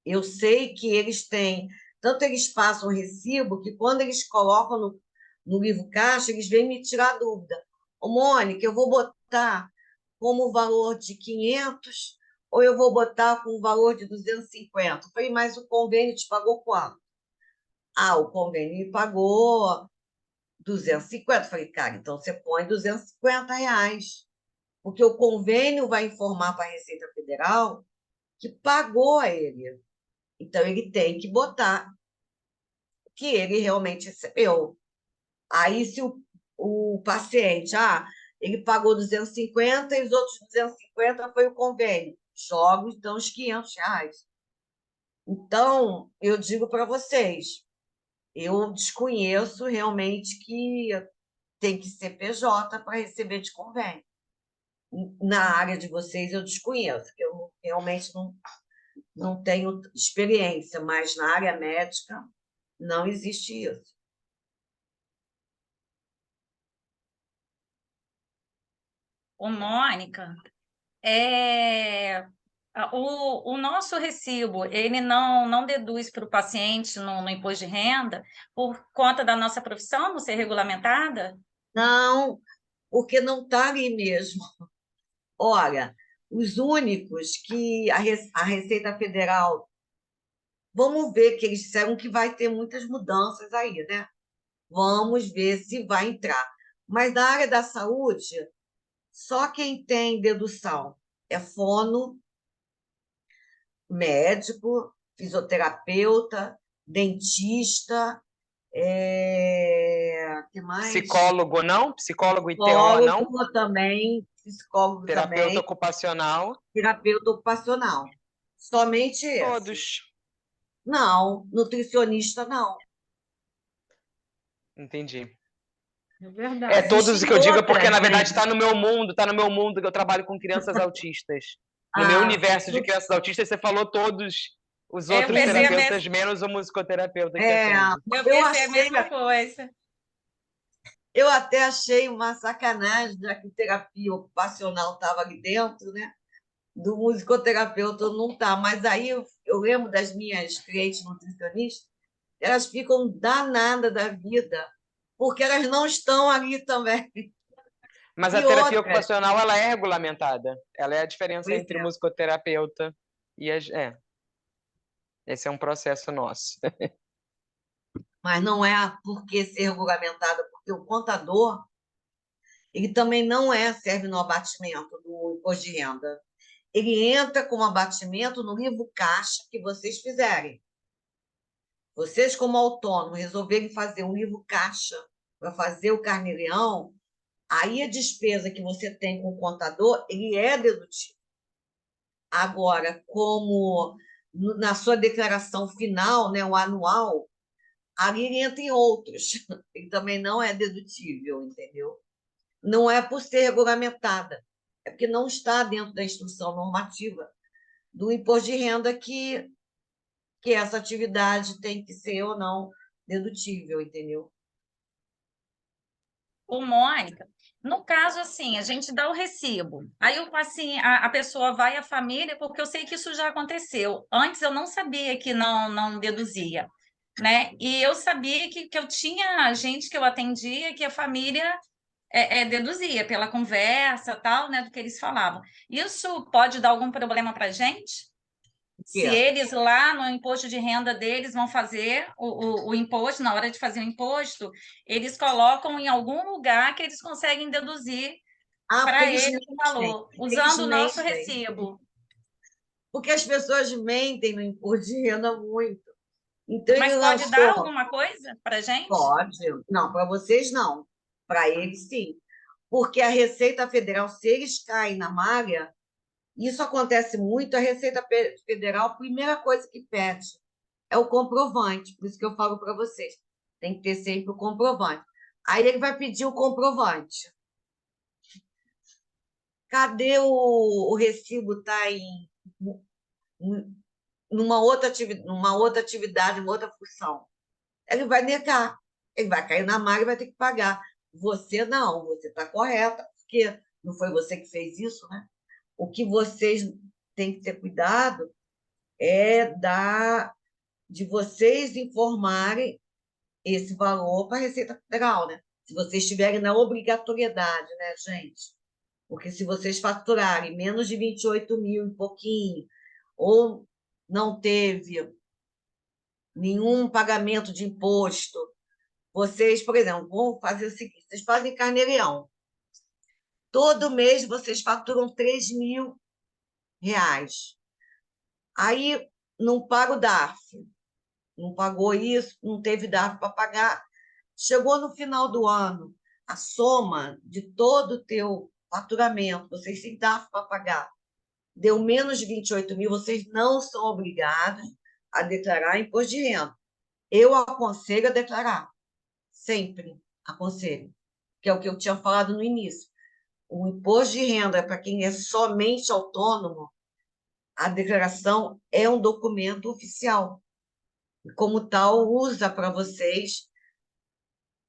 Eu sei que eles têm, tanto eles passam recibo, que quando eles colocam no livro caixa, eles vêm me tirar dúvida. Ô, Mônica, eu vou botar como valor de 500 ou eu vou botar com o valor de 250? Eu falei, mas o convênio te pagou quanto? Ah, o convênio me pagou 250. Eu falei, cara, então você põe R$ 250, porque o convênio vai informar para a Receita Federal que pagou a ele. Então, ele tem que botar que ele realmente recebeu. Aí, se o paciente, ele pagou 250 e os outros 250 foi o convênio, jogo, então, os R$ 500. Então, eu digo para vocês, eu desconheço realmente que tem que ser PJ para receber de convênio. Na área de vocês, eu desconheço, que eu realmente não tenho experiência, mas na área médica não existe isso. Ô, Mônica, o nosso recibo, ele não deduz para o paciente no imposto de renda por conta da nossa profissão não ser regulamentada? Não, porque não está ali mesmo. Olha, os únicos que a Receita Federal, vamos ver que eles disseram que vai ter muitas mudanças aí, né? Vamos ver se vai entrar. Mas na área da saúde, só quem tem dedução é fono, médico, fisioterapeuta, dentista, que mais? Psicólogo não? Psicólogo e TO não? Psicólogo também, psicólogo Terapeuta também, ocupacional? terapeuta ocupacional. Somente esse. Todos. Não, nutricionista não. Entendi. É verdade. Todos os Existem que eu digo é porque, outras, na verdade, né? está no meu mundo, que eu trabalho com crianças autistas. No meu Ah, universo de crianças autistas, você falou todos os Eu outros pensei a terapeutas, menos o musicoterapeuta que é, atende. Eu eu pensei a achei, mesma coisa. eu até achei uma sacanagem, já que terapia ocupacional estava ali dentro, né? Do musicoterapeuta não está. Mas aí eu lembro das minhas clientes nutricionistas, elas ficam danadas da vida, porque elas não estão ali também. Mas a E terapia outra, ocupacional, ela é regulamentada. Ela é a diferença pois entre o é, musicoterapeuta e as... Esse é um processo nosso. mas não é porque ser regulamentada, porque o contador, ele também não serve no abatimento do imposto de renda. Ele entra como abatimento no livro caixa que vocês fizerem. Vocês, como autônomo, resolverem fazer um livro caixa para fazer o carnê-leão, aí a despesa que você tem com o contador, ele é dedutível. Agora, como na sua declaração final, né, o anual, ali ele entra em outros. Ele também não é dedutível, entendeu? Não é por ser regulamentada, é porque não está dentro da instrução normativa do imposto de renda que essa atividade tem que ser ou não dedutível, entendeu? Ô, Mônica, no caso, assim, a gente dá o recibo. Aí, assim, a pessoa vai à família, porque eu sei que isso já aconteceu. Antes eu não sabia que não deduzia, né? E eu sabia que eu tinha gente que eu atendia que a família deduzia pela conversa, tal, né, do que eles falavam. Isso pode dar algum problema para a gente? Se Que eles lá no imposto de renda deles vão fazer o imposto, na hora de fazer o imposto, eles colocam em algum lugar que eles conseguem deduzir porque para eles eles o mentem, valor, usando o nosso mentem, recibo. porque as pessoas mentem no imposto de renda muito. Então, ele Mas pode dar lançou, alguma coisa para a gente? pode, não, para vocês não, para eles sim, porque a Receita Federal, se eles caem na malha, isso acontece muito, a Receita Federal, a primeira coisa que pede é o comprovante, por isso que eu falo para vocês, tem que ter sempre o comprovante. Aí ele vai pedir o comprovante. Cadê o recibo? Está numa outra atividade, numa outra função. Ele vai negar, ele vai cair na malha e vai ter que pagar. Você não, você está correta, porque não foi você que fez isso, né? O que vocês têm que ter cuidado é de vocês informarem esse valor para a Receita Federal, né? Se vocês estiverem na obrigatoriedade, né, gente? Porque se vocês faturarem menos de 28 mil e pouquinho, ou não teve nenhum pagamento de imposto, vocês, por exemplo, vão fazer o seguinte: vocês fazem carnê-leão. Todo mês vocês faturam 3 mil reais. Aí não paga o DARF, não pagou isso, não teve DARF para pagar. Chegou no final do ano, a soma de todo o teu faturamento, vocês têm DARF para pagar, deu menos de 28 mil, vocês não são obrigados a declarar imposto de renda. Eu aconselho a declarar, sempre aconselho, que é o que eu tinha falado no início. O imposto de renda, para quem é somente autônomo, a declaração é um documento oficial. E, como tal, usa para vocês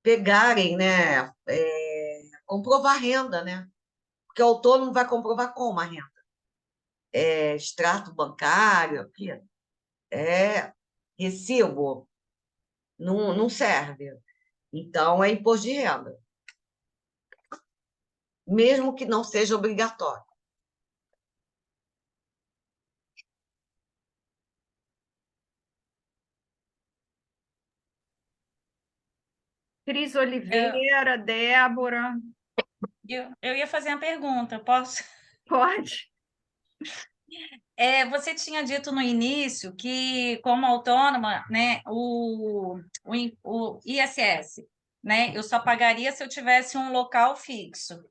pegarem, né, comprovar renda, né? Porque o autônomo vai comprovar como a renda? Extrato bancário, aqui, recibo, não serve. Então, é imposto de renda, mesmo que não seja obrigatório. Cris Oliveira, Débora. Eu ia fazer uma pergunta, posso? Pode. Você tinha dito no início que, como autônoma, né, o ISS, né, eu só pagaria se eu tivesse um local fixo.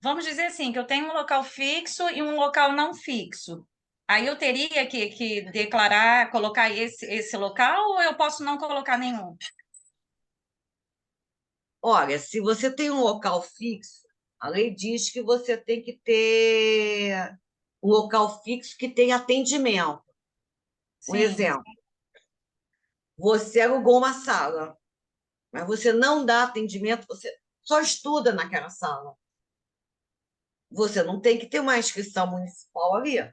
Vamos dizer assim, que eu tenho um local fixo e um local não fixo. Aí eu teria que declarar, colocar esse local, ou eu posso não colocar nenhum? Olha, se você tem um local fixo, a lei diz que você tem que ter um local fixo que tenha atendimento. Um Sim. exemplo, você alugou uma sala, mas você não dá atendimento, você só estuda naquela sala. Você não tem que ter uma inscrição municipal ali. Não,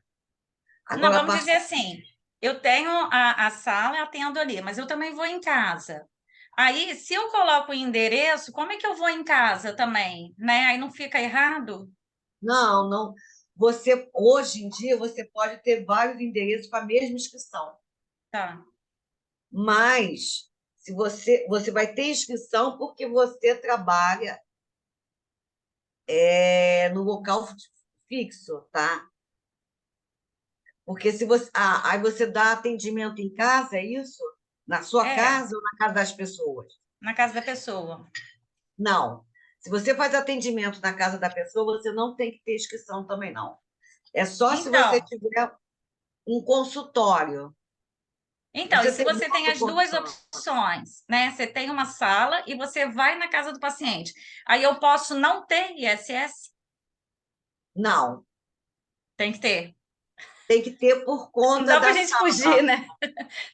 Agora, vamos dizer assim, eu tenho a sala, atendo ali, mas eu também vou em casa. Aí, se eu coloco o endereço, como é que eu vou em casa também, né? Aí não fica errado? não. Você, hoje em dia, você pode ter vários endereços com a mesma inscrição. Tá. Mas se você vai ter inscrição porque você trabalha no local fixo, tá? Porque se você. Aí você dá atendimento em casa, é isso? Na sua É, casa ou na casa das pessoas? na casa da pessoa. Não. Se você faz atendimento na casa da pessoa, você não tem que ter inscrição também, não. É só se você Então, tiver um consultório. e Você se tem você tem muito as duas consultório. opções, né? Você tem uma sala e você vai na casa do paciente. Aí eu posso não ter ISS? Não. Tem que ter. Tem que ter por Não conta dá para a da gente fugir, sala. né?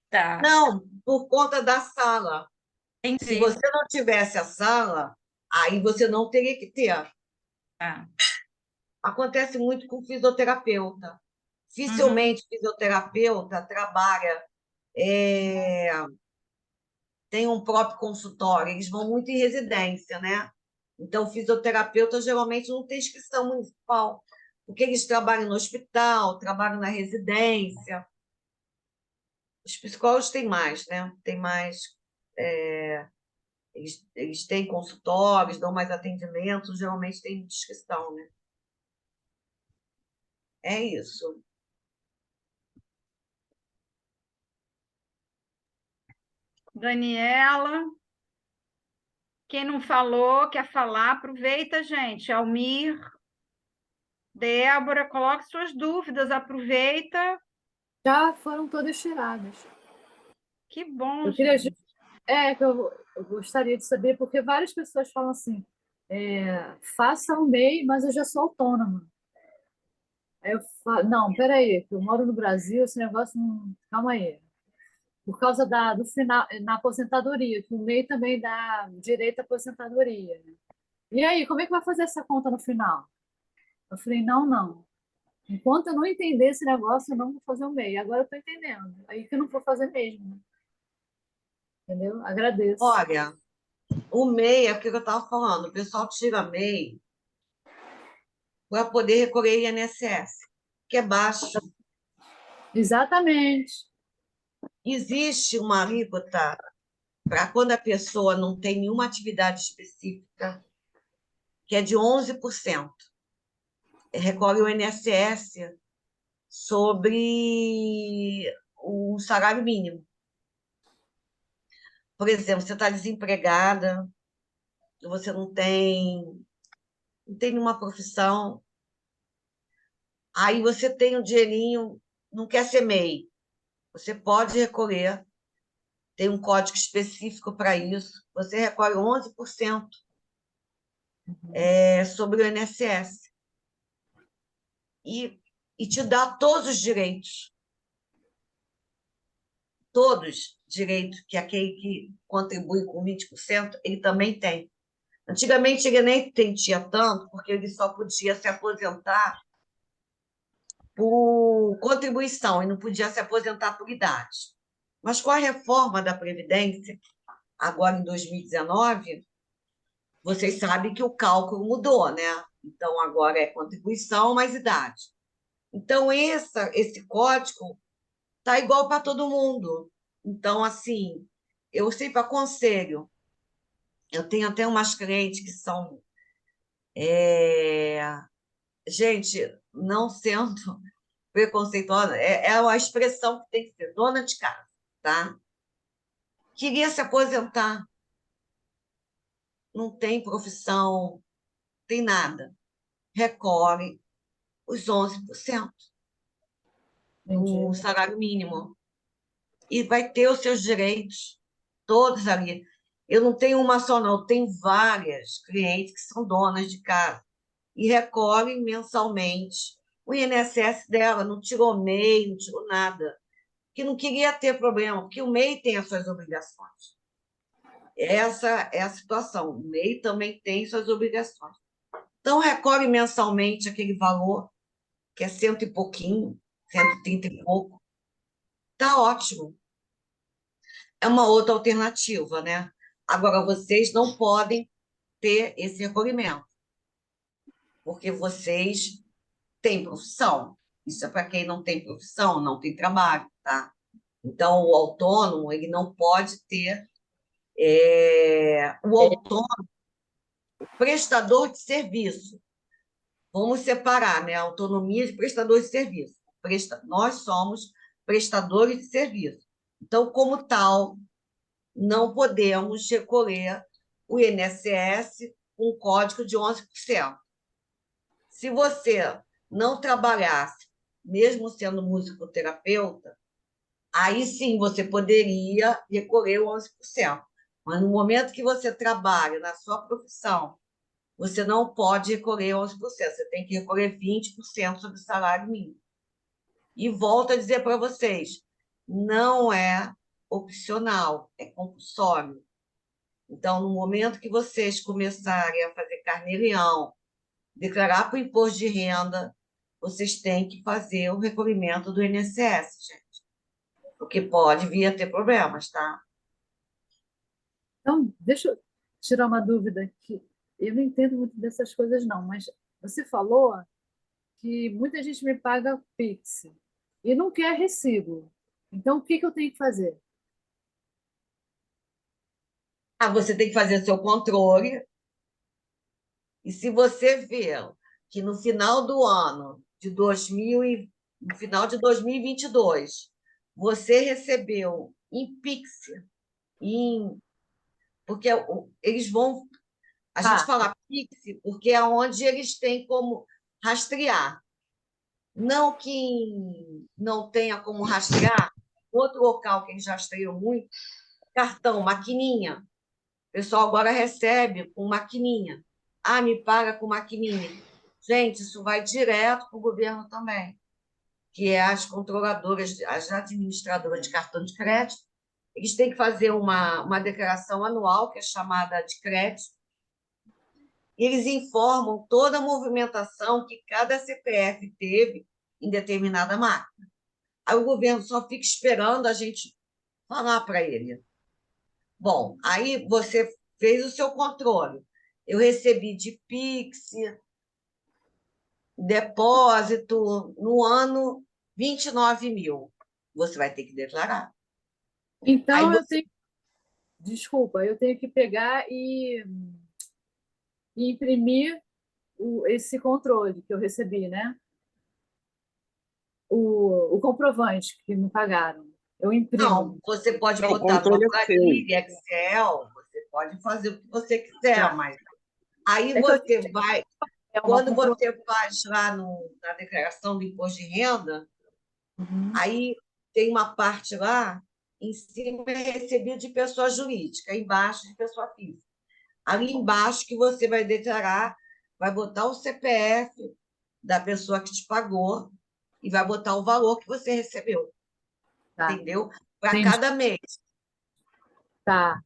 Tá, Não, por conta da sala. Se entendi. você não tivesse a sala, aí você não teria que ter. Tá. Acontece muito com fisioterapeuta. Uhum. Dificilmente fisioterapeuta trabalha, é, tem um próprio consultório, eles vão muito em residência, né? Então, fisioterapeuta geralmente não tem inscrição municipal, porque eles trabalham no hospital, trabalham na residência. Os psicólogos têm mais, né? Tem mais. Eles têm consultórios, dão mais atendimento, geralmente tem inscrição, né? É isso. Daniela. Quem não falou, quer falar, aproveita, gente. Almir, Débora, coloque suas dúvidas, aproveita. Já foram todas tiradas. Que bom, Eu queria, gente. que eu gostaria de saber, porque várias pessoas falam assim, faça o MEI, mas eu já sou autônoma. Aí eu falo, não, peraí, que eu moro no Brasil, esse negócio não. Calma aí. Por causa do final, na aposentadoria, que o MEI também dá direito à aposentadoria, né? E aí, como é que vai fazer essa conta no final? Eu falei, não. Enquanto eu não entender esse negócio, eu não vou fazer o MEI. Agora eu estou entendendo. Aí que eu não vou fazer mesmo, né? Entendeu? Agradeço. Olha, o MEI é o que eu estava falando, o pessoal tira MEI para poder recolher INSS, que é baixo. Exatamente. Existe uma alíquota para quando a pessoa não tem nenhuma atividade específica, que é de 11%. Recolhe o INSS sobre o salário mínimo. Por exemplo, você está desempregada, você não tem nenhuma profissão, aí você tem um dinheirinho, não quer ser MEI. Você pode recolher, tem um código específico para isso, você recolhe 11% sobre o INSS. E te dá todos os direitos. Todos direitos que aquele que contribui com 20%, ele também tem. Antigamente, ele nem tinha tanto, porque ele só podia se aposentar por contribuição e não podia se aposentar por idade. Mas com a reforma da Previdência, agora em 2019, vocês sabem que o cálculo mudou, né? Então, agora é contribuição mais idade. Então, esse código está igual para todo mundo. Então, assim, eu sempre aconselho. Eu tenho até umas clientes que são... Gente, não sendo preconceituosa, é uma expressão que tem que ser dona de casa, tá? Queria se aposentar. Não tem profissão, tem nada. Recolhe os 11% do salário mínimo. E vai ter os seus direitos todos ali. Eu não tenho uma só, não. Eu tenho várias clientes que são donas de casa e recolhem mensalmente o INSS dela. Não tirou MEI, não tirou nada. Que não queria ter problema, porque o MEI tem as suas obrigações. Essa é a situação. O MEI também tem suas obrigações. Então, recolhe mensalmente aquele valor, que é 100 e pouquinho, 130 e pouco. Está ótimo. É uma outra alternativa, né? Agora, vocês não podem ter esse recolhimento, porque vocês têm profissão. Isso é para quem não tem profissão, não tem trabalho, tá? Então, o autônomo, ele não pode ter... o autônomo, o prestador de serviço. Vamos separar, né? Autonomia de prestador de serviço. Nós somos prestadores de serviço. Então, como tal, não podemos recolher o INSS com código de 11%. Se você não trabalhasse, mesmo sendo musicoterapeuta, aí sim você poderia recolher o 11%. Mas no momento que você trabalha na sua profissão, você não pode recolher 11%, você tem que recolher 20% sobre o salário mínimo. E volto a dizer para vocês, não é opcional, é compulsório. Então, no momento que vocês começarem a fazer carnê-leão, declarar para o imposto de renda, vocês têm que fazer o recolhimento do INSS, gente. Porque pode vir a ter problemas, tá? Então, deixa eu tirar uma dúvida aqui. Eu não entendo muito dessas coisas, não, mas você falou que muita gente me paga Pix e não quer recibo. Então, o que que eu tenho que fazer? Você tem que fazer seu controle. E se você vê que no final do ano no final de 2022, você recebeu em Pix, porque eles vão... A gente fala Pix porque é onde eles têm como rastrear. Não que não tenha como rastrear, outro local que eles rastreiam muito, cartão, maquininha. O pessoal agora recebe com maquininha. Me paga com maquininha. Gente, isso vai direto para o governo também, que é as controladoras, as administradoras de cartão de crédito. Eles têm que fazer uma declaração anual, que é chamada de crédito, e eles informam toda a movimentação que cada CPF teve em determinada máquina. Aí o governo só fica esperando a gente falar para ele. Bom, aí você fez o seu controle. Eu recebi de Pix, depósito, no ano 29 mil. Você vai ter que declarar. Então, Aí eu tenho... Desculpa, eu tenho que pegar e imprimir esse controle que eu recebi, né? O comprovante que me pagaram. Eu imprimo. Não, você pode Não, o botar numa controle é seu. planilha, Excel, você pode fazer o que você quiser, mas aí É que eu você vai... uma Quando você faz lá na declaração do imposto de renda, aí tem uma parte lá, em cima é recebido de pessoa jurídica, embaixo de pessoa física. Ali embaixo que você vai declarar, vai botar o CPF da pessoa que te pagou e vai botar o valor que você recebeu, Tá, entendeu? Para entendi. cada mês. Tá,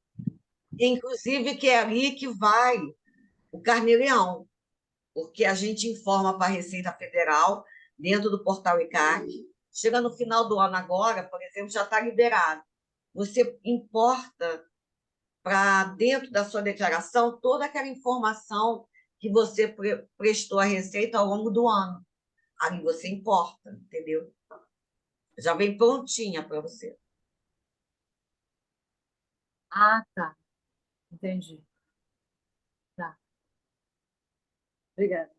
Inclusive que é ali que vai o carnê-leão, porque a gente informa para a Receita Federal, dentro do portal ICAC. Chega no final do ano agora, por exemplo, já está liberado. Você importa para dentro da sua declaração toda aquela informação que você prestou à Receita ao longo do ano. Aí você importa, entendeu? Já vem prontinha para você. tá, entendi. Tá, obrigada.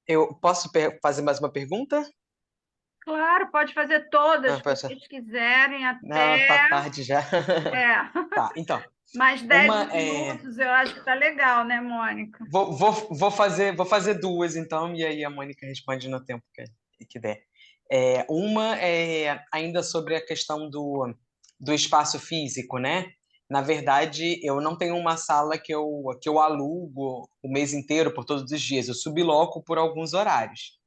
Eu posso fazer mais uma pergunta? Claro, pode fazer todas Ah, que pode ser. vocês quiserem, Não, até tá tarde já. Tá, então. mais 10 Uma, minutos, eu acho que tá legal, né, Mônica? vou fazer duas, então, e aí a Mônica responde no tempo que der. Uma é ainda sobre a questão do espaço físico, né? Na verdade, eu não tenho uma sala que eu alugo o mês inteiro por todos os dias. Eu subloco por alguns horários.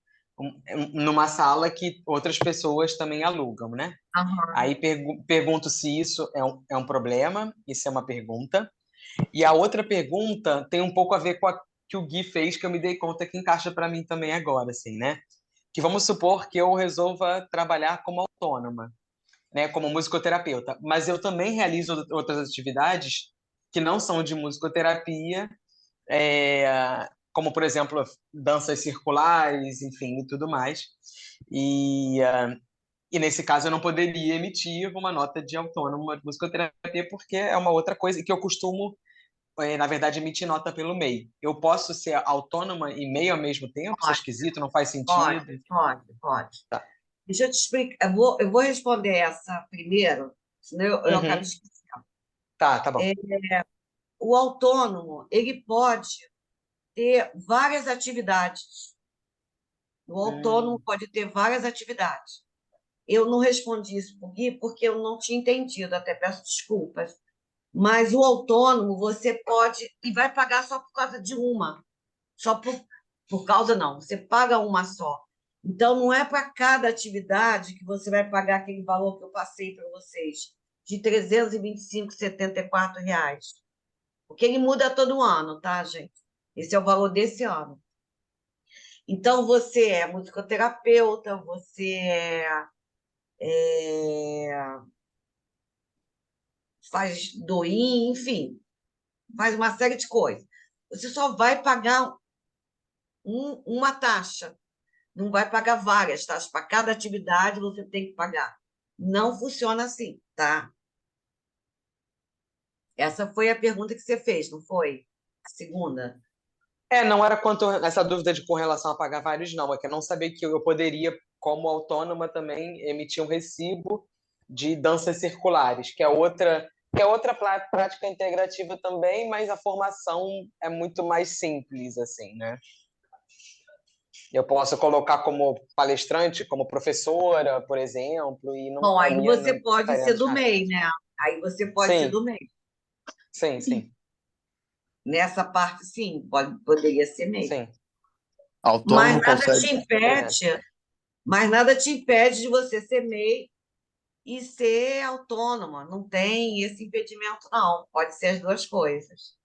Numa sala que outras pessoas também alugam, né? Aham. Aí pergunto se isso é um problema, isso é uma pergunta. E a outra pergunta tem um pouco a ver com a que o Gui fez, que eu me dei conta que encaixa para mim também agora, assim, né? Que vamos supor que eu resolva trabalhar como autônoma, né, como musicoterapeuta, mas eu também realizo outras atividades que não são de musicoterapia, como, por exemplo, danças circulares, enfim, e tudo mais. E nesse caso, eu não poderia emitir uma nota de autônomo de musicoterapia, porque é uma outra coisa que eu costumo, na verdade, emitir nota pelo MEI. Eu posso ser autônoma e MEI ao mesmo tempo? Isso é Pode, esquisito, não faz sentido? pode. Tá. Deixa eu te explicar. Eu vou responder essa primeiro, senão eu acabo Uhum. esquecendo. Tá bom. O autônomo, ele pode ter várias atividades. O autônomo pode ter várias atividades. Eu não respondi isso por Gui porque eu não tinha entendido, até peço desculpas. Mas o autônomo, você pode, e vai pagar só por causa de uma. Só por causa, não. Você paga uma só. Então, não é para cada atividade que você vai pagar aquele valor que eu passei para vocês, de R$ 325,74. Porque ele muda todo ano, tá, gente? Esse é o valor desse ano. Então, você é musicoterapeuta, você faz doim, enfim, faz uma série de coisas. Você só vai pagar uma taxa, não vai pagar várias taxas. Para cada atividade, você tem que pagar. Não funciona assim, tá? Essa foi a pergunta que você fez, não foi? A segunda. Não era quanto essa dúvida com relação a pagar vários, não. É que eu não sabia que eu poderia, como autônoma, também emitir um recibo de danças circulares, que é outra prática integrativa também, mas a formação é muito mais simples, assim, né? Eu posso colocar como palestrante, como professora, por exemplo, e não Bom, aí estaria você não pode estaria ser no do chat. MEI, né? Aí você pode ser Sim, do MEI. sim. Nessa parte, sim, poderia ser MEI. Sim. Mas Autônomo nada te consegue. impede, mas nada te impede de você ser MEI e ser autônoma. Não tem esse impedimento, não. Pode ser as duas coisas.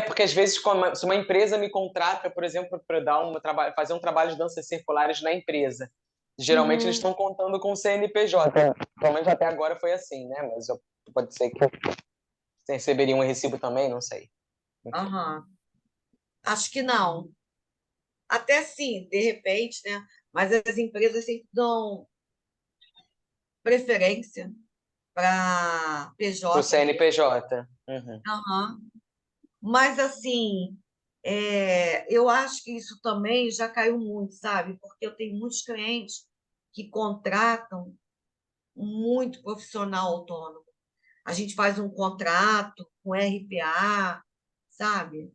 Porque às vezes, se uma empresa me contrata, por exemplo, para fazer um trabalho de danças circulares na empresa, geralmente eles estão contando com o CNPJ. Pelo menos até agora foi assim, né? Mas pode ser que você receberia um recibo também, não sei. Aham. Acho que não. Até sim, de repente, né? Mas as empresas sempre dão preferência para Para o PJ mesmo. CNPJ. Uhum. Aham. Mas, assim, eu acho que isso também já caiu muito, sabe? Porque eu tenho muitos clientes que contratam muito profissional autônomo. A gente faz um contrato com RPA, sabe?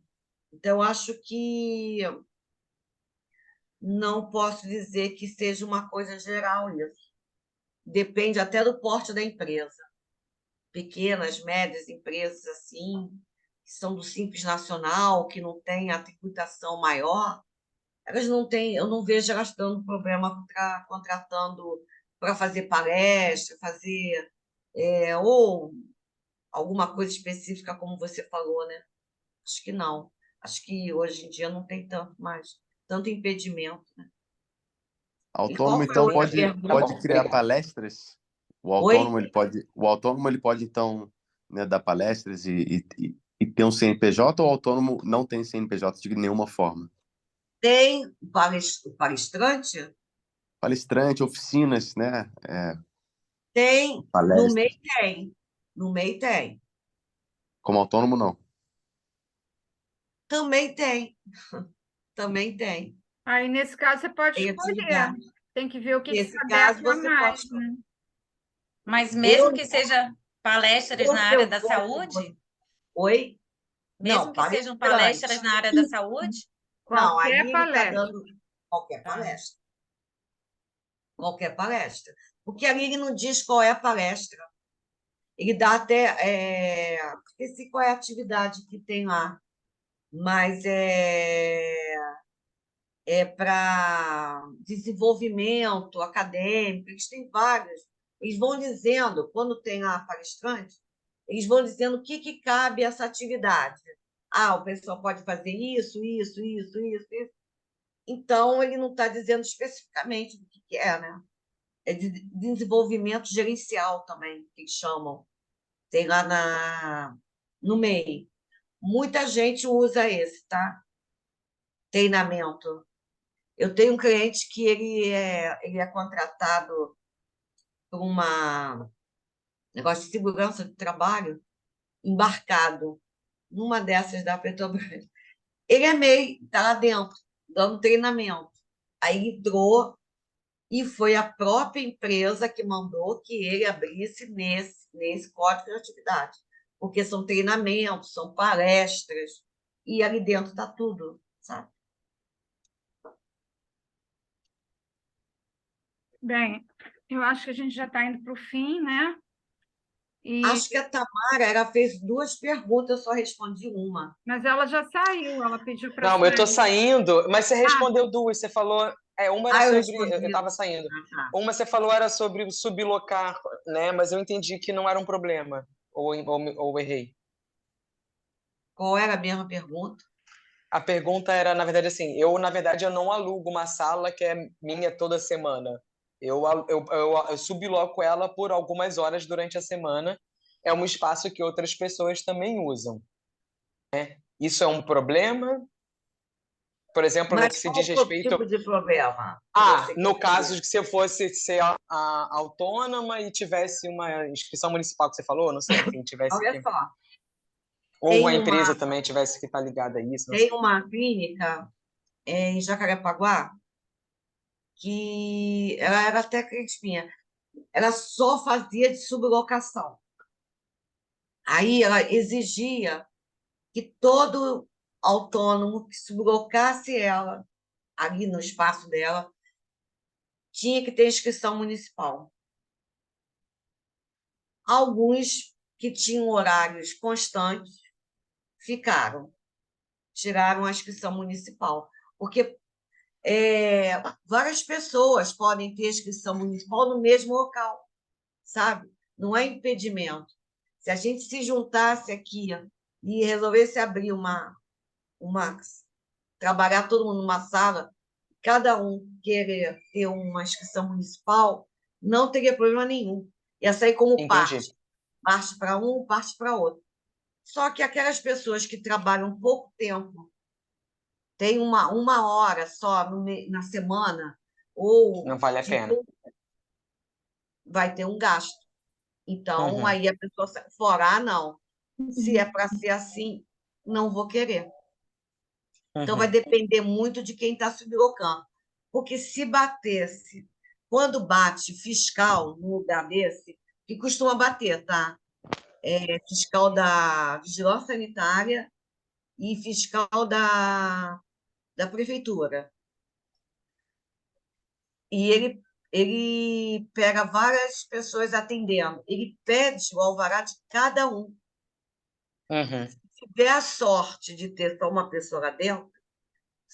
Então, eu acho que não posso dizer que seja uma coisa geral isso. Depende até do porte da empresa. Pequenas, médias empresas assim, que são do Simples Nacional, que não têm a tributação maior, elas não têm, eu não vejo elas dando problema contratando para fazer palestra, fazer ou alguma coisa específica, como você falou, né? Acho que não. Acho que hoje em dia não tem tanto impedimento, né? E qual Autônomo, foi a então, outra pode, Tá pergunta? pode bom, criar obrigado. palestras? Oi? O autônomo, ele pode, então, né, dar palestras e ter um CNPJ, ou o autônomo não tem CNPJ de nenhuma forma? Tem o palestrante? Palestrante, oficinas, né? Tem. No MEI Palestras. tem. No MEI tem. Como autônomo, não. Também tem. Também tem. Aí, nesse caso, você pode Tem escolher. atividade. Tem que ver o que se Nesse caso, adequa você pode. mais, né? Mas Eu, mesmo que seja palestras eu, na se área eu da fosse. saúde, Oi? mesmo Não, que sejam palestrante. palestras na área da saúde, Não, Qualquer ali ele está palestra. dando qualquer tá? palestra. Qualquer palestra. Porque ali ele não diz qual é a palestra. Ele dá até. Esqueci qual é a atividade que tem lá. Mas é para desenvolvimento acadêmico, eles têm vários. Eles vão dizendo, quando tem a palestrante, eles vão dizendo o que cabe a essa atividade. Ah, o pessoal pode fazer isso, isso, isso, isso, isso. Então, ele não está dizendo especificamente do que é, né? É de desenvolvimento gerencial também, que eles chamam. Tem lá no MEI. Muita gente usa esse, tá? Treinamento. Eu tenho um cliente que ele é contratado por uma negócio de segurança do trabalho, embarcado numa dessas da Petrobras. Ele é MEI, está lá dentro, dando treinamento. Aí entrou e foi a própria empresa que mandou que ele abrisse nesse código de atividade, porque são treinamentos, são palestras, e ali dentro está tudo, sabe? Bem, eu acho que a gente já está indo para o fim, né? Acho que a Tamara ela fez 2 perguntas, eu só respondi uma. Mas ela já saiu, ela pediu para Não, eu tô sair. saindo, mas você Ah, respondeu duas. Você falou. Uma era Eu sobre. Eu respondi. estava saindo. Ah, tá. Uma você falou era sobre sublocar, né? Mas eu entendi que não era um problema. Ou errei. Qual era a mesma pergunta? A pergunta era, na verdade, assim: na verdade, eu não alugo uma sala que é minha toda semana. Eu subloco ela por algumas horas durante a semana. É um espaço que outras pessoas também usam. Isso é um problema? Por exemplo, no que Mas se diz qual foi o respeito. tipo de problema que você quer No caso saber? de que se eu fosse ser autônoma e tivesse uma inscrição municipal que você falou, não sei, enfim, tivesse Olha que. só, Ou tem uma uma, empresa também tivesse que estar ligada a isso, não tem sei. uma clínica em Jacarepaguá que ela era até cliente minha, ela só fazia de sublocação. Aí ela exigia que todo autônomo que sublocasse ela ali no espaço dela tinha que ter inscrição municipal. Alguns que tinham horários constantes ficaram, tiraram a inscrição municipal, porque várias pessoas podem ter inscrição municipal no mesmo local, sabe? Não é impedimento. Se a gente se juntasse aqui e resolvesse abrir trabalhar todo mundo numa sala, cada um querer ter uma inscrição municipal, não teria problema nenhum. Ia sair como Entendi. parte para um, parte para outro. Só que aquelas pessoas que trabalham pouco tempo, têm uma hora só na semana, ou Não vale a pena. vai ter um gasto. Então, Uhum. aí a pessoa sai fora, não. Se é para ser assim, não vou querer. Então, vai Uhum. depender muito de quem está sublocando. Porque se batesse, quando bate fiscal no lugar desse, que costuma bater, tá? Fiscal da Vigilância Sanitária e fiscal da prefeitura. E ele pega várias pessoas atendendo. Ele pede o alvará de cada um. Uhum. Se tiver a sorte de ter só uma pessoa lá dentro,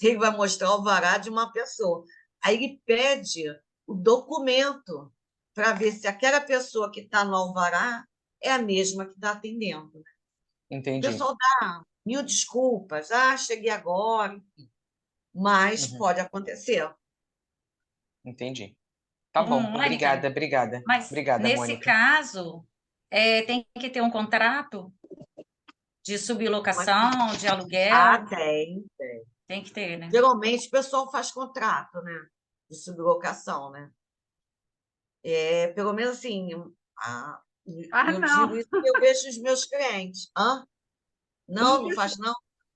ele vai mostrar o alvará de uma pessoa. Aí ele pede o documento para ver se aquela pessoa que está no alvará é a mesma que está atendendo. O Entendi. pessoal dá 1000 desculpas. Cheguei agora, enfim. Mas Uhum. pode acontecer. Entendi. Tá bom. Mônica, Obrigada. mas Obrigada, nesse Mônica. caso, tem que ter um contrato de sublocação, de aluguel, Tem. tem que ter, né? Geralmente o pessoal faz contrato, né? De sublocação, né? Pelo menos assim, eu não. digo isso que eu vejo os meus clientes. Não faz, não?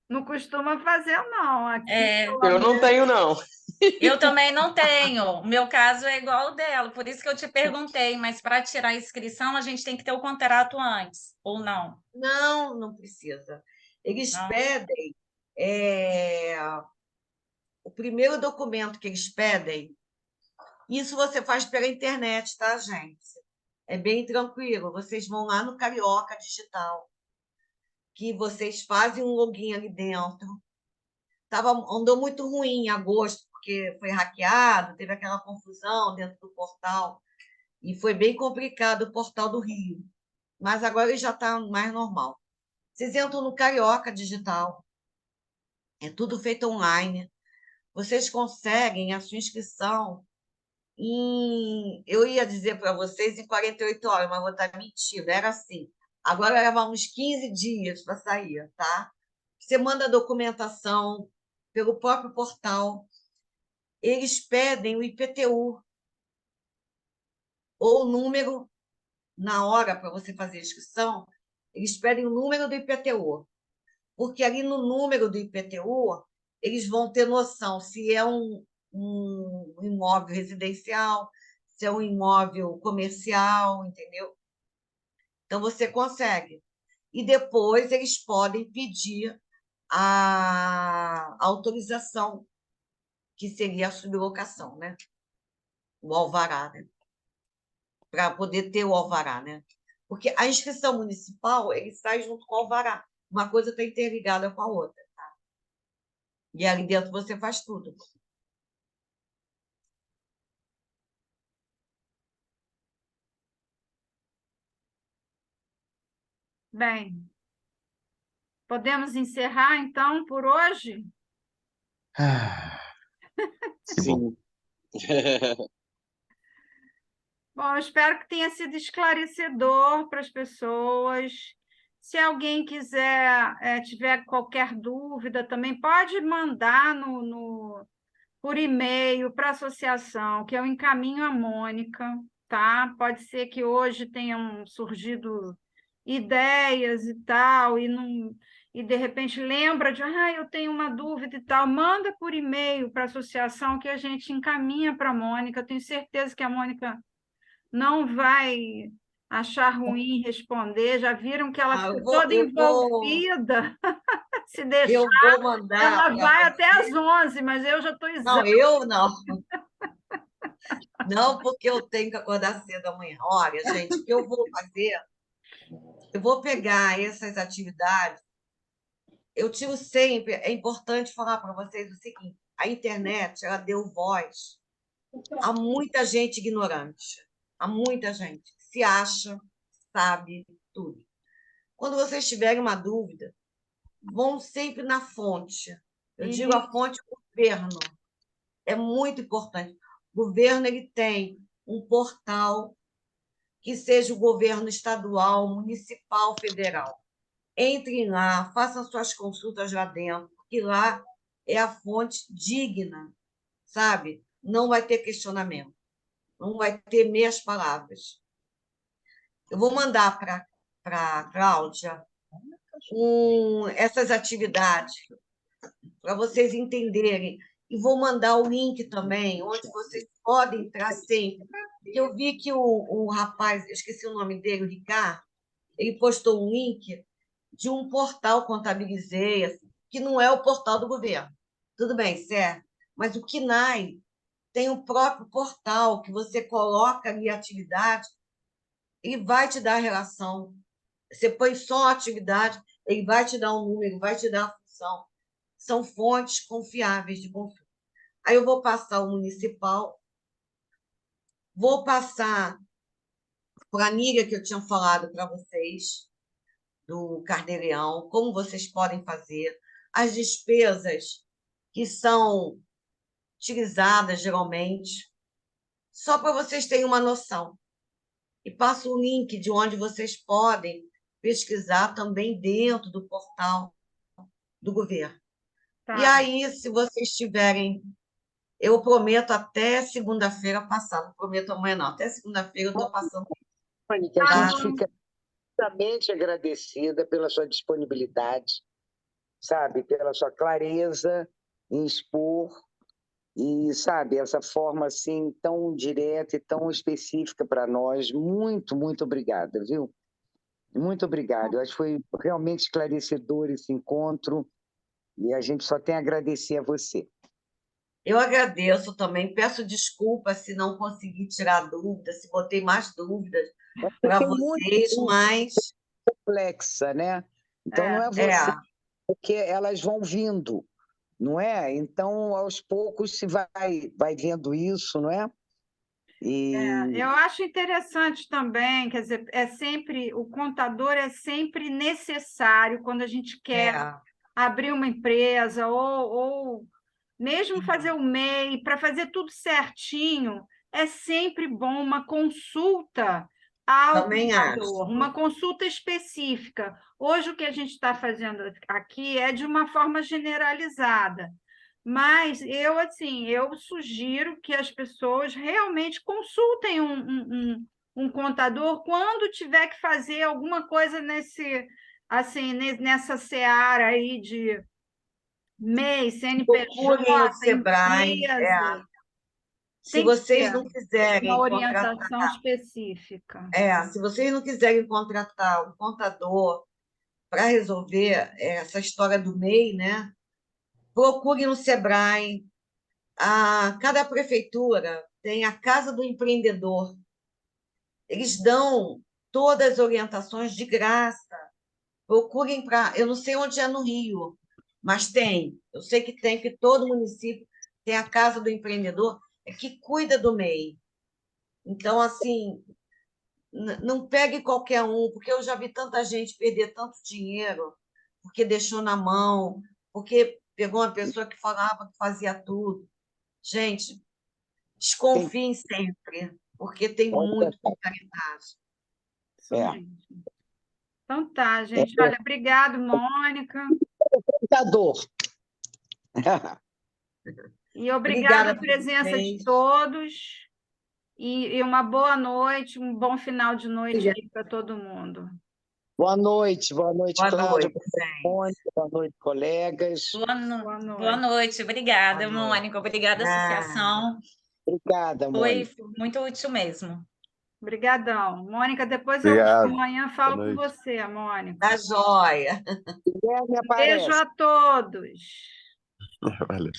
Não costuma fazer, não. Aqui, Eu não tenho, não. Eu também não tenho. O meu caso é igual ao dela, por isso que eu te perguntei, mas para tirar a inscrição, a gente tem que ter o contrato antes, ou não? Não precisa. Eles Não? pedem. O primeiro documento que eles pedem, isso você faz pela internet, tá, gente? É bem tranquilo. Vocês vão lá no Carioca Digital, que vocês fazem um login ali dentro. Andou muito ruim em agosto, porque foi hackeado, teve aquela confusão dentro do portal, e foi bem complicado o portal do Rio. Mas agora ele já está mais normal. Vocês entram no Carioca Digital, é tudo feito online. Vocês conseguem a sua inscrição eu ia dizer para vocês em 48 horas, mas vou estar mentindo, era assim. Agora leva uns 15 dias para sair, tá? Você manda a documentação pelo próprio portal. Eles pedem o IPTU ou o número na hora para você fazer a inscrição. Eles pedem o número do IPTU, porque ali no número do IPTU eles vão ter noção se é um imóvel residencial, se é um imóvel comercial, entendeu? Então, você consegue. E depois eles podem pedir a autorização, que seria a sublocação, né? O alvará, né? Para poder ter o alvará, né? Porque a inscrição municipal, ele sai junto com o alvará. Uma coisa está interligada com a outra, tá? E ali dentro você faz tudo. Bem, podemos encerrar, então, por hoje? Sim. Bom, eu espero que tenha sido esclarecedor para as pessoas. Se alguém quiser, tiver qualquer dúvida, também pode mandar por e-mail para a associação, que eu encaminho a Mônica, tá? Pode ser que hoje tenham surgido ideias e tal, e de repente lembra de, eu tenho uma dúvida e tal, manda por e-mail para a associação que a gente encaminha para a Mônica. Eu tenho certeza que a Mônica não vai achar ruim responder. Já viram que ela fica toda envolvida. Se deixar, eu vou mandar ela vai até às 11, mas eu já estou exausta. Não, eu não. Não, porque eu tenho que acordar cedo amanhã. Olha, gente, o que eu vou fazer? Eu vou pegar essas atividades. Eu tiro sempre. É importante falar para vocês o seguinte: a internet ela deu voz a muita gente ignorante, a muita gente que se acha, sabe tudo. Quando vocês tiverem uma dúvida, vão sempre na fonte. Eu digo a fonte governo. É muito importante. O governo ele tem um portal que seja o governo estadual, municipal, federal. Entrem lá, façam suas consultas lá dentro, porque lá é a fonte digna, sabe? Não vai ter questionamento, não vai ter meias palavras. Eu vou mandar para a Cláudia essas atividades para vocês entenderem. E vou mandar o link também, onde vocês podem entrar sempre. Eu vi que o rapaz, eu esqueci o nome dele, o Ricardo, ele postou um link de um portal Contabilizei, assim, que não é o portal do governo. Tudo bem, certo? Mas o KNAI tem o próprio portal que você coloca ali a atividade e vai te dar a relação. Você põe só a atividade, ele vai te dar um número, vai te dar a função. São fontes confiáveis de consulta. Aí eu vou passar o municipal, vou passar planilha que eu tinha falado para vocês, do Carneireão, como vocês podem fazer, as despesas que são utilizadas geralmente, só para vocês terem uma noção. E passo o link de onde vocês podem pesquisar também dentro do portal do governo. Tá. E aí, se vocês tiverem, eu prometo até segunda-feira passar, não prometo amanhã não, até segunda-feira eu estou passando. Mônica, a gente fica imensamente agradecida pela sua disponibilidade, sabe, pela sua clareza em expor e, sabe, essa forma assim tão direta e tão específica para nós. Muito, muito obrigada, viu? Muito obrigada. Eu acho que foi realmente esclarecedor esse encontro e a gente só tem a agradecer a você. Eu agradeço também, peço desculpas se não consegui tirar dúvidas, se botei mais dúvidas para Tem vocês, mas complexa, né? Então não é você, porque elas vão vindo, não é? Então, aos poucos se vai vendo isso, não é? Eu acho interessante também, quer dizer, o contador é sempre necessário quando a gente quer abrir uma empresa ou mesmo fazer o MEI, para fazer tudo certinho, é sempre bom uma consulta ao Também contador, acho. uma consulta específica. Hoje, o que a gente está fazendo aqui é de uma forma generalizada, mas eu sugiro que as pessoas realmente consultem um contador quando tiver que fazer alguma coisa nessa seara aí de MEI, CNPJ, Procurem o Sebrae. empresa. Se vocês não quiserem uma orientação específica. Se vocês não quiserem contratar um contador para resolver essa história do MEI, né? Procurem no Sebrae. Cada prefeitura tem a Casa do Empreendedor. Eles dão todas as orientações de graça. Procurem eu não sei onde é no Rio, mas tem. Eu sei que tem, que todo município tem a Casa do Empreendedor, que cuida do MEI. Então, assim, não pegue qualquer um, porque eu já vi tanta gente perder tanto dinheiro, porque deixou na mão, porque pegou uma pessoa que falava que fazia tudo. Gente, desconfiem sempre, porque tem muito picaretagem. Então tá, gente. Olha, obrigado, Mônica. Contador. E obrigada a presença de todos. E uma boa noite, um bom final de noite aí para todo mundo. Boa noite, Cláudia. Boa noite, colegas. Boa noite, obrigada, Mônica. Obrigada, associação. Obrigada, Mônica. Foi muito útil mesmo. Obrigadão. Mônica, depois amanhã falo com você, Mônica. Tá joia. Beijo a todos. Valeu.